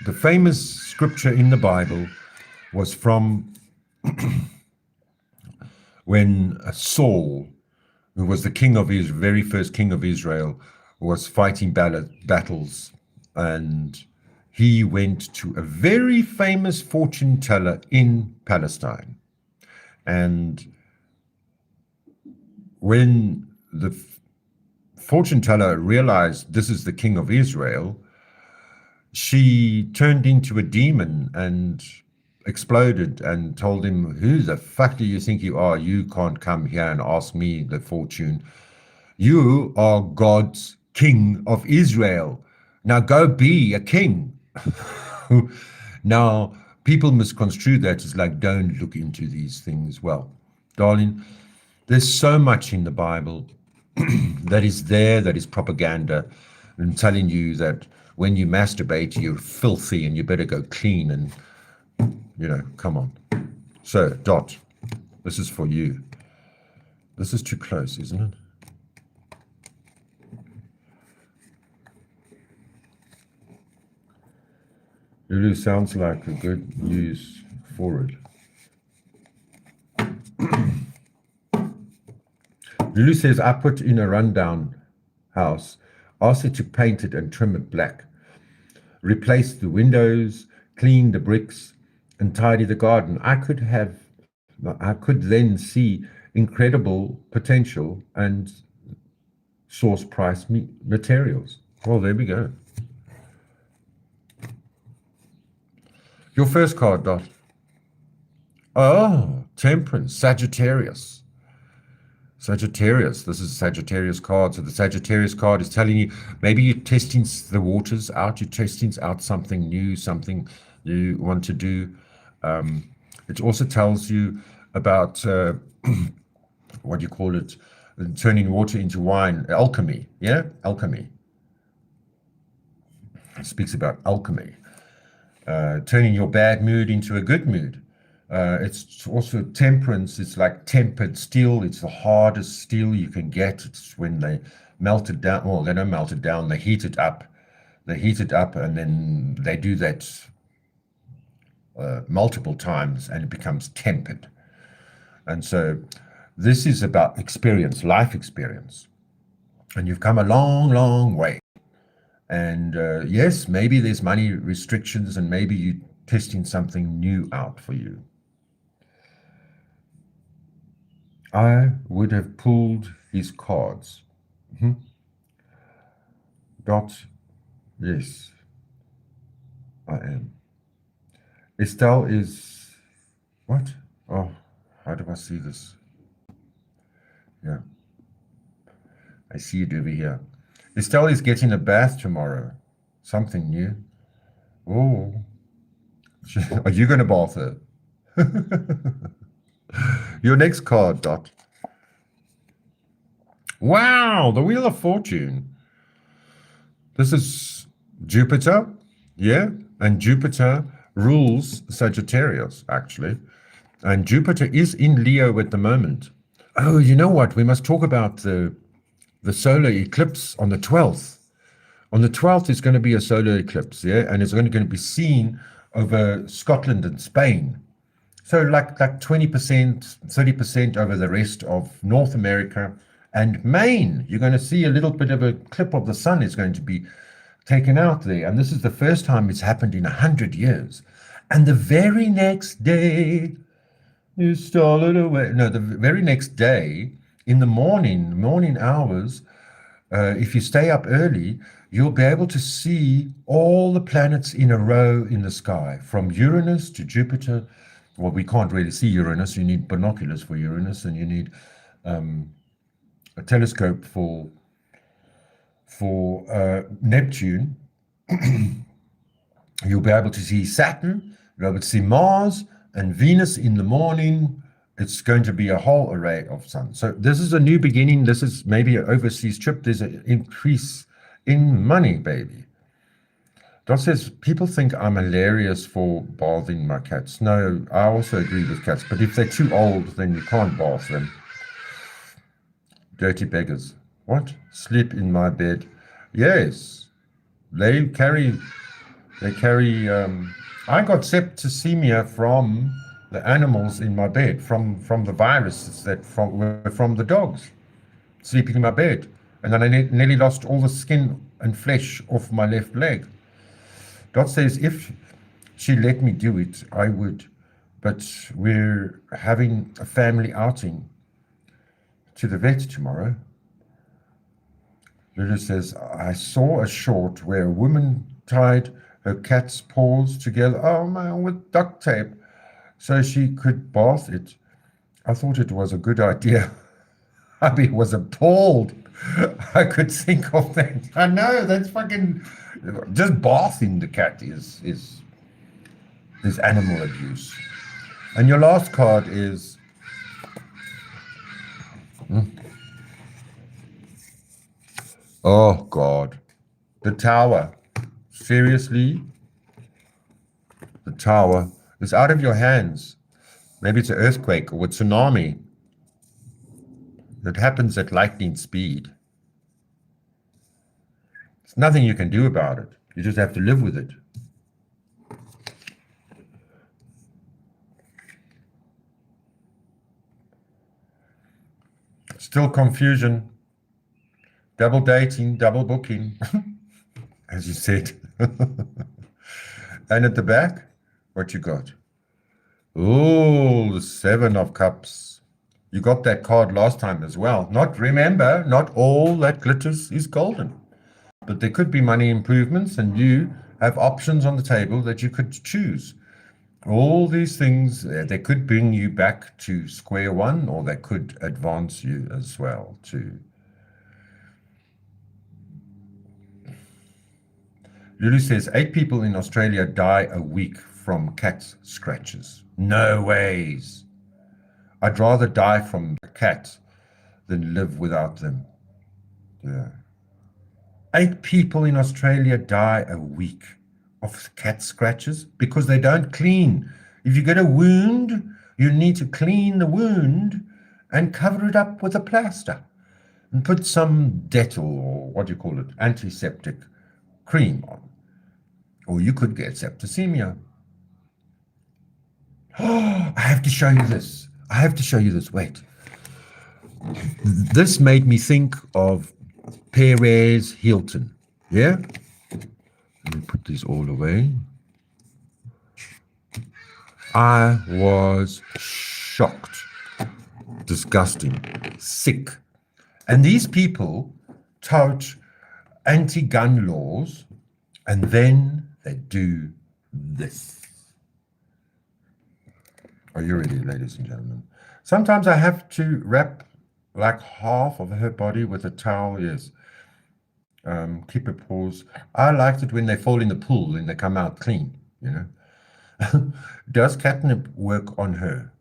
the famous scripture in the Bible was from when Saul, who was the king of Israel, very first king of Israel, was fighting battles, and he went to a very famous fortune teller in Palestine. And when the fortune teller realized this is the king of Israel, she turned into a demon and exploded and told him, who the fuck do you think you are? You can't come here and ask me the fortune. You are God's king of Israel. Now go be a king. Now, people misconstrue that as like, don't look into these things. Well, darling, there's so much in the Bible that is propaganda and telling you that when you masturbate, you're filthy and you better go clean and, come on. So, Dot, this is for you. This is too close, isn't it? Lulu sounds like a good use for it. Lulu says, I put in a rundown house, asked her to paint it and trim it black, replace the windows, clean the bricks, and tidy the garden. I could then see incredible potential and source price materials. Well, there we go. Your first card, Dot. Oh, Temperance, Sagittarius. Sagittarius, this is a Sagittarius card. So the Sagittarius card is telling you maybe you're testing the waters out, you're testing out something new, something you want to do. It also tells you about, what do you call it, turning water into wine, alchemy, yeah? Alchemy. It speaks about alchemy. Turning your bad mood into a good mood. It's also temperance. It's like tempered steel. It's the hardest steel you can get. It's when they melt it down. Well, they don't melt it down. They heat it up. And then they do that multiple times, and it becomes tempered. And so this is about experience, life experience. And you've come a long, long way. And yes, maybe there's money restrictions, and maybe you're testing something new out for you. I would have pulled his cards. Dot, yes, I am. Estelle is, what? Oh, how do I see this? Yeah, I see it over here. Estelle is getting a bath tomorrow. Something new. Oh, are you going to bath her? Your next card, Dot. Wow, the Wheel of Fortune. This is Jupiter, yeah? And Jupiter rules Sagittarius, actually. And Jupiter is in Leo at the moment. Oh, you know what? We must talk about the solar eclipse on the 12th. On the 12th is going to be a solar eclipse, yeah? And it's going to be seen over Scotland and Spain. So like 20%, 30% over the rest of North America and Maine. You're going to see a little bit of a clip of the sun is going to be taken out there. And this is the first time it's happened in 100 years. And the very next day, you stole it away. No, the very next day, in the morning hours, if you stay up early, you'll be able to see all the planets in a row in the sky, from Uranus to Jupiter. Well, we can't really see Uranus. You need binoculars for Uranus, and you need a telescope for Neptune. You'll be able to see Saturn, you'll be able to see Mars and Venus in the morning. It's going to be a whole array of suns. So this is a new beginning. This is maybe an overseas trip. There's an increase in money, baby. Dot says, people think I'm hilarious for bathing my cats. No, I also agree with cats. But if they're too old, then you can't bath them. Dirty beggars. What? Sleep in my bed. Yes. They carry, I got septicemia from the animals in my bed, from the viruses that were from the dogs sleeping in my bed. And then I nearly lost all the skin and flesh off my left leg. Dot says, if she let me do it, I would. But we're having a family outing to the vet tomorrow. Lulu says, I saw a short where a woman tied her cat's paws together, oh man, with duct tape, so she could bath it. I thought it was a good idea. Hubby was appalled. I could think of that. I know, that's fucking... Just bathing the cat is is animal abuse. And your last card is oh God, the Tower. Seriously, the Tower is out of your hands. Maybe it's an earthquake or a tsunami that happens at lightning speed. There's nothing you can do about it. You just have to live with it. Still confusion. Double dating, double booking, as you said. And at the back, what you got? Oh, the 7 of Cups. You got that card last time as well. Remember, not all that glitters is golden. But there could be money improvements, and you have options on the table that you could choose. All these things, they could bring you back to square one, or they could advance you as well too. Lulu says 8 people in Australia die a week from cat scratches. No ways. I'd rather die from a cat than live without them. Yeah. 8 people in Australia die a week of cat scratches because they don't clean. If you get a wound, you need to clean the wound and cover it up with a plaster and put some Dettol, or what do you call it, antiseptic cream on. Or you could get septicemia. Oh, I have to show you this. Wait. This made me think of Perez Hilton. Yeah? Let me put these all away. I was shocked, disgusting, sick. And these people tout anti-gun laws, and then they do this. Are you ready, ladies and gentlemen? Sometimes I have to wrap like half of her body with a towel, yes. Keep a pause. I liked it when they fall in the pool and they come out clean, you know. Does catnip work on her?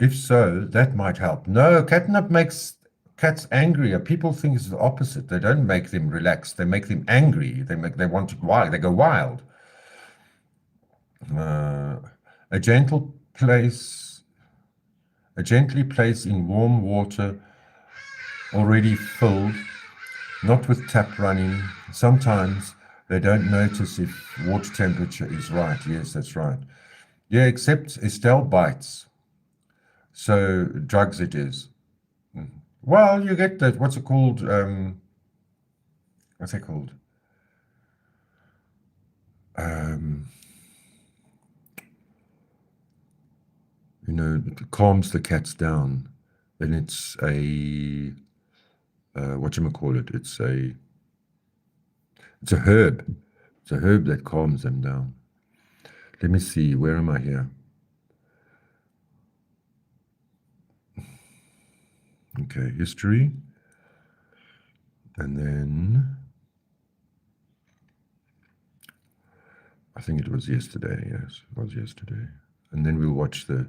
If so, that might help. No, catnip makes cats angrier. People think it's the opposite. They don't make them relax. They make them angry. They want to wild. They go wild. A gently place in warm water, already filled, not with tap running. Sometimes they don't notice if water temperature is right. Yes, that's right. Yeah, except Estelle bites. So drugs it is. Well, you get that. What's it called? What's it called? You know, it calms the cats down. Then it's a whatchamacallit? It's a herb. It's a herb that calms them down. Let me see. Where am I here? Okay, history. And then I think it was yesterday. Yes, it was yesterday. And then we'll watch the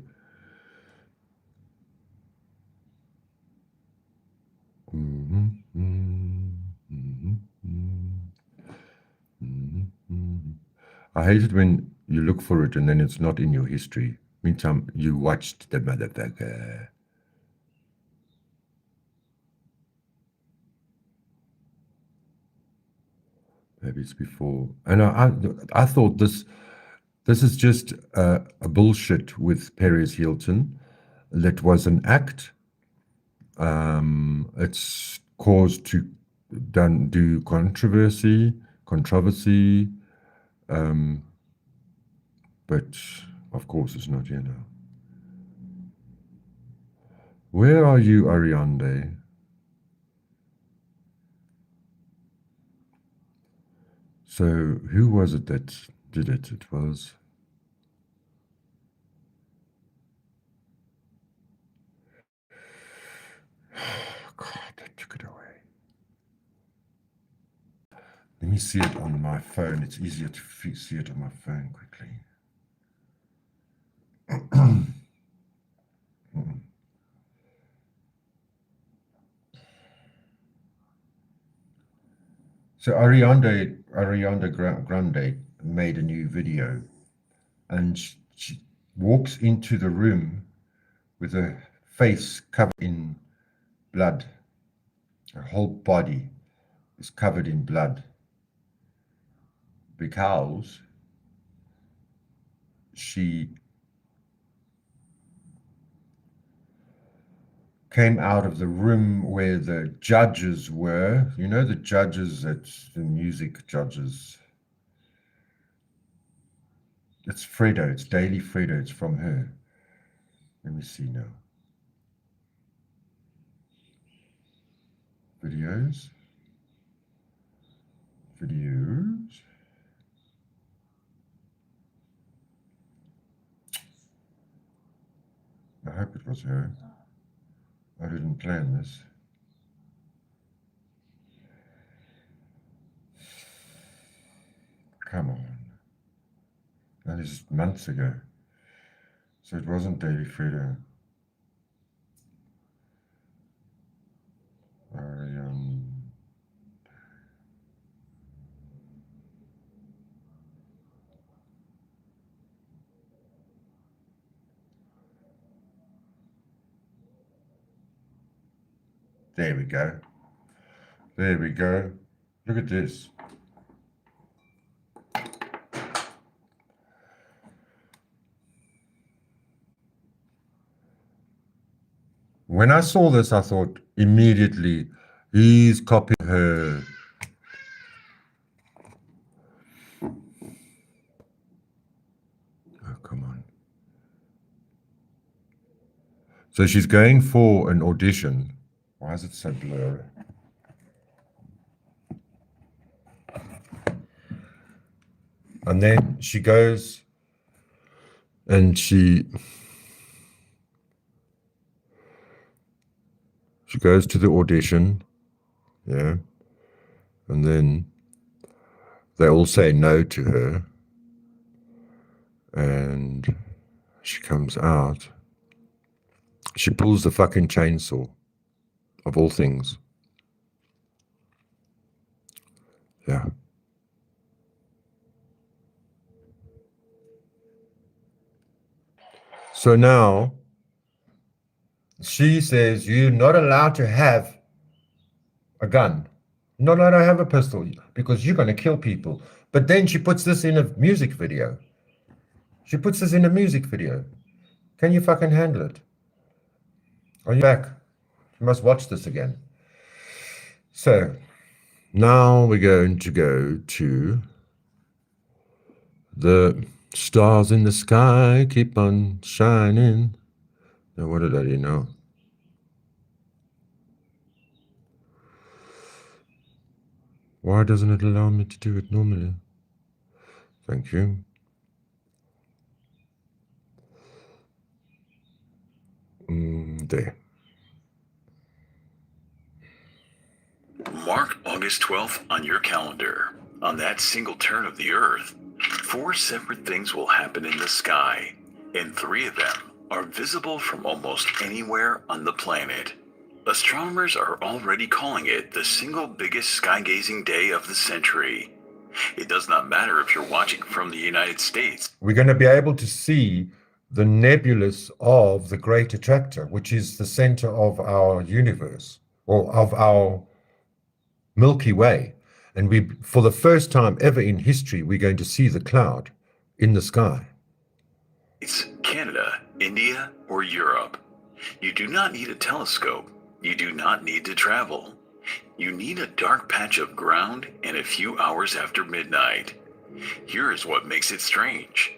I hate it when you look for it and then it's not in your history. Meantime, you watched the motherfucker. Maybe it's before. And I thought this is just a bullshit with Perez Hilton. That was an act. It's caused to do controversy, but of course it's not here now. Where are you, Ariande? So who was it that did it? It was God, that took it away. Let me see it on my phone. It's easier to see it on my phone quickly. So Ariana Grande made a new video, and she walks into the room with her face covered in blood. Her whole body is covered in blood because she came out of the room where the judges were. You know, the judges, that's the music judges. It's Fredo, it's Daily Fredo, it's from her. Let me see now. Videos. I hope it was her. I didn't plan this. Come on. That is months ago. So it wasn't Daily Fredo. There we go. There we go. Look at this. When I saw this, I thought immediately, he's copying her. Oh, come on. So she's going for an audition. Why is it so blurry? And then she goes and she goes to the audition, yeah, and then they all say no to her, and she comes out. She pulls the fucking chainsaw, of all things. Yeah. So now, she says you're not allowed to have a gun, not allowed to have a pistol, because you're going to kill people. But then she puts this in a music video. Can you fucking handle it? Are you back? You must watch this again. So now we're going to go to the stars in the sky keep on shining. Now, what did I do now? Why doesn't it allow me to do it normally? Thank you. There. Mark August 12th on your calendar. On that single turn of the Earth, 4 separate things will happen in the sky, and 3 of them are visible from almost anywhere on the planet. Astronomers are already calling it the single biggest sky-gazing day of the century. It does not matter if you're watching from the United States. We're going to be able to see the nebulous of the Great Attractor, which is the center of our universe, or of our Milky Way. And we, for the first time ever in history, we're going to see the cloud in the sky. It's Canada, India, or Europe. You do not need a telescope. You do not need to travel. You need a dark patch of ground and a few hours after midnight. Here is what makes it strange.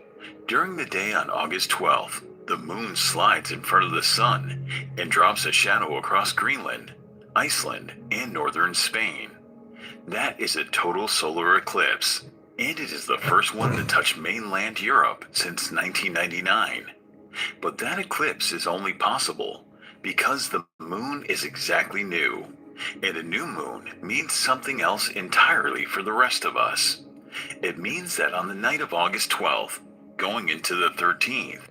During the day on August 12th, the moon slides in front of the sun and drops a shadow across Greenland, Iceland, and northern Spain. That is a total solar eclipse, and it is the first one to touch mainland Europe since 1999. But that eclipse is only possible because the moon is exactly new, and a new moon means something else entirely for the rest of us. It means that on the night of August 12th, going into the 13th,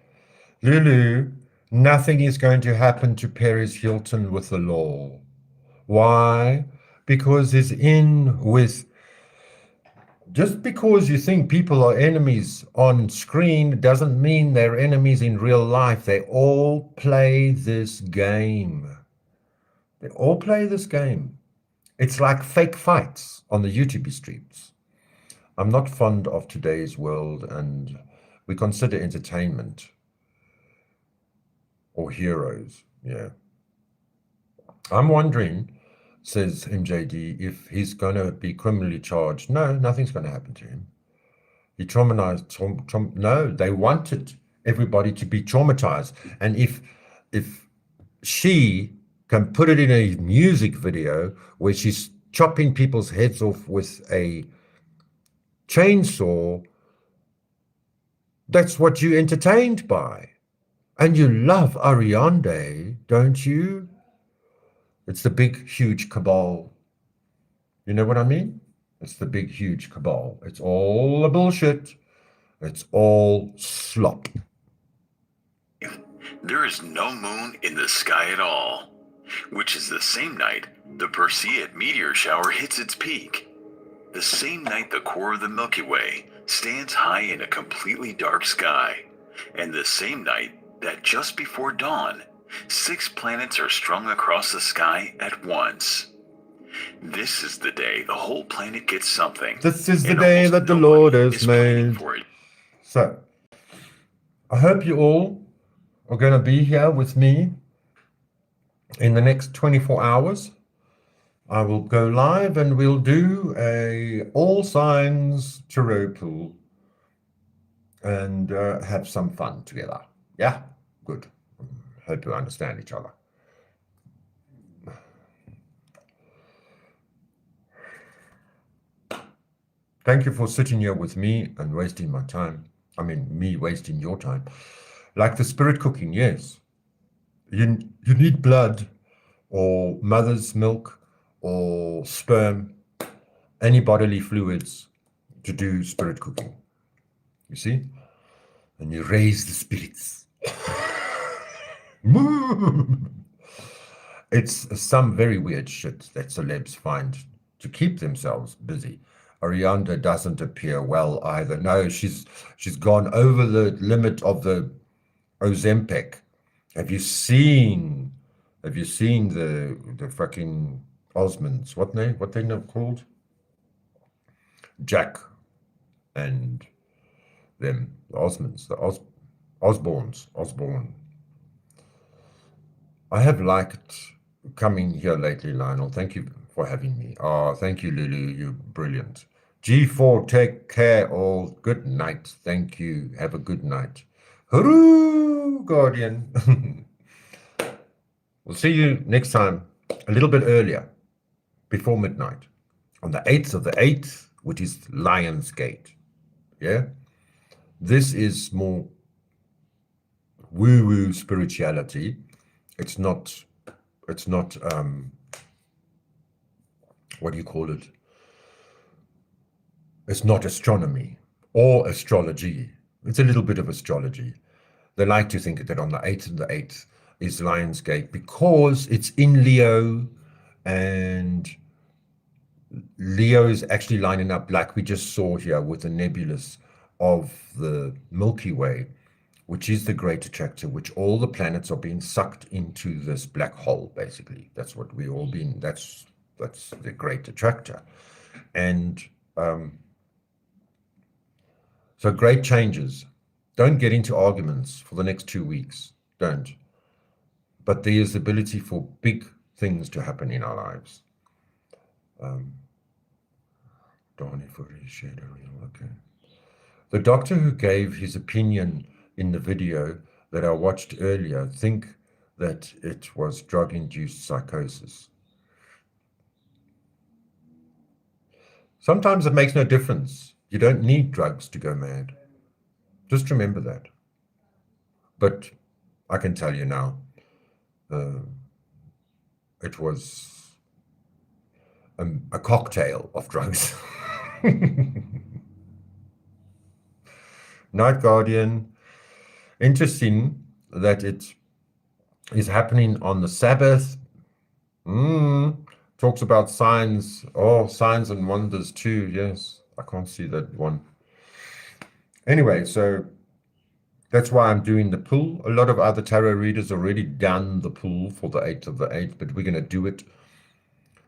Lulu, nothing is going to happen to Paris Hilton with the law. Why? Because he's in with Just because you think people are enemies on screen doesn't mean they're enemies in real life. They all play this game. They all play this game. It's like fake fights on the YouTube streams. I'm not fond of today's world, and we consider entertainment or heroes. Yeah. I'm wondering, says MJD, if he's going to be criminally charged. No, nothing's going to happen to him. He traumatized. No, they wanted everybody to be traumatized. And if she can put it in a music video where she's chopping people's heads off with a chainsaw, that's what you're entertained by. And you love Ariande, don't you? It's the big, huge cabal. You know what I mean? It's the big, huge cabal. It's all a bullshit. It's all slop. There is no moon in the sky at all, which is the same night the Perseid meteor shower hits its peak. The same night the core of the Milky Way stands high in a completely dark sky, and the same night that just before dawn, 6 planets are strung across the sky at once. This is the day the whole planet gets something. This is the and day almost that the nobody Lord has is planning made. for it. So, I hope you all are going to be here with me in the next 24 hours. I will go live and we'll do a all signs tarot pool and have some fun together. Yeah, good. Hope you understand each other. Thank you for sitting here with me and wasting my time. I mean, me wasting your time. Like the spirit cooking, yes. You need blood or mother's milk or sperm, any bodily fluids to do spirit cooking. You see? And you raise the spirits. It's some very weird shit that celebs find to keep themselves busy. Arianda doesn't appear well either. No, she's gone over the limit of the Ozempic. Have you seen the fucking Osmonds? What they called? Jack and them, the Osmonds, the Osborne. I have liked coming here lately, Lionel. Thank you for having me. Oh, thank you, Lulu. You're brilliant. G4, take care all. Good night. Thank you. Have a good night. Hooroo, Guardian. We'll see you next time, a little bit earlier, before midnight, on the 8th of the 8th, which is Lionsgate. Yeah? This is more woo-woo spirituality. It's not what do you call it? It's not astronomy or astrology. It's a little bit of astrology. They like to think that on the 8th and the 8th is Lionsgate because it's in Leo, and Leo is actually lining up like we just saw here with the nebulous of the Milky Way, which is the great attractor, which all the planets are being sucked into this black hole, basically. That's what we all been, that's the great attractor. And so great changes. Don't get into arguments for the next 2 weeks. Don't. But there is the ability for big things to happen in our lives. Okay. The doctor who gave his opinion in the video that I watched earlier think that it was drug-induced psychosis. Sometimes it makes no difference. You don't need drugs to go mad. Just remember that. But I can tell you now, it was a cocktail of drugs. Night Guardian. Interesting that it is happening on the Sabbath. Talks about signs. Oh, signs and wonders too, yes. I can't see that one. Anyway, so that's why I'm doing the pull. A lot of other tarot readers already done the pull for the 8th of the 8th, but we're going to do it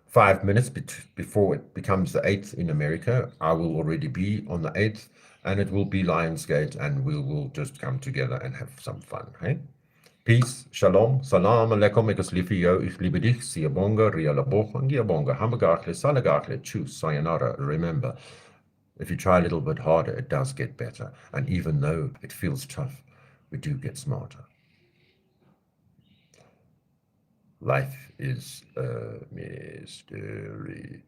5 minutes before it becomes the 8th in America. I will already be on the 8th, and it will be Lionsgate, and we will just come together and have some fun. Hey? Peace, shalom, salam alaikum, ek is lief vir jou, ek liebe dich, siyabonga, rialabonga, ngiyabonga, hamagachle, salagachle, choose, sayonara. Remember, if you try a little bit harder, it does get better. And even though it feels tough, we do get smarter. Life is a mystery.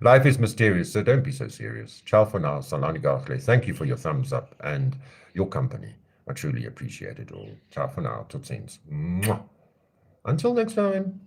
Life is mysterious, so don't be so serious. Ciao for now, Salani Gachle. Thank you for your thumbs up and your company. I truly appreciate it all. Ciao for now. Tot ziens. Mwah. Until next time.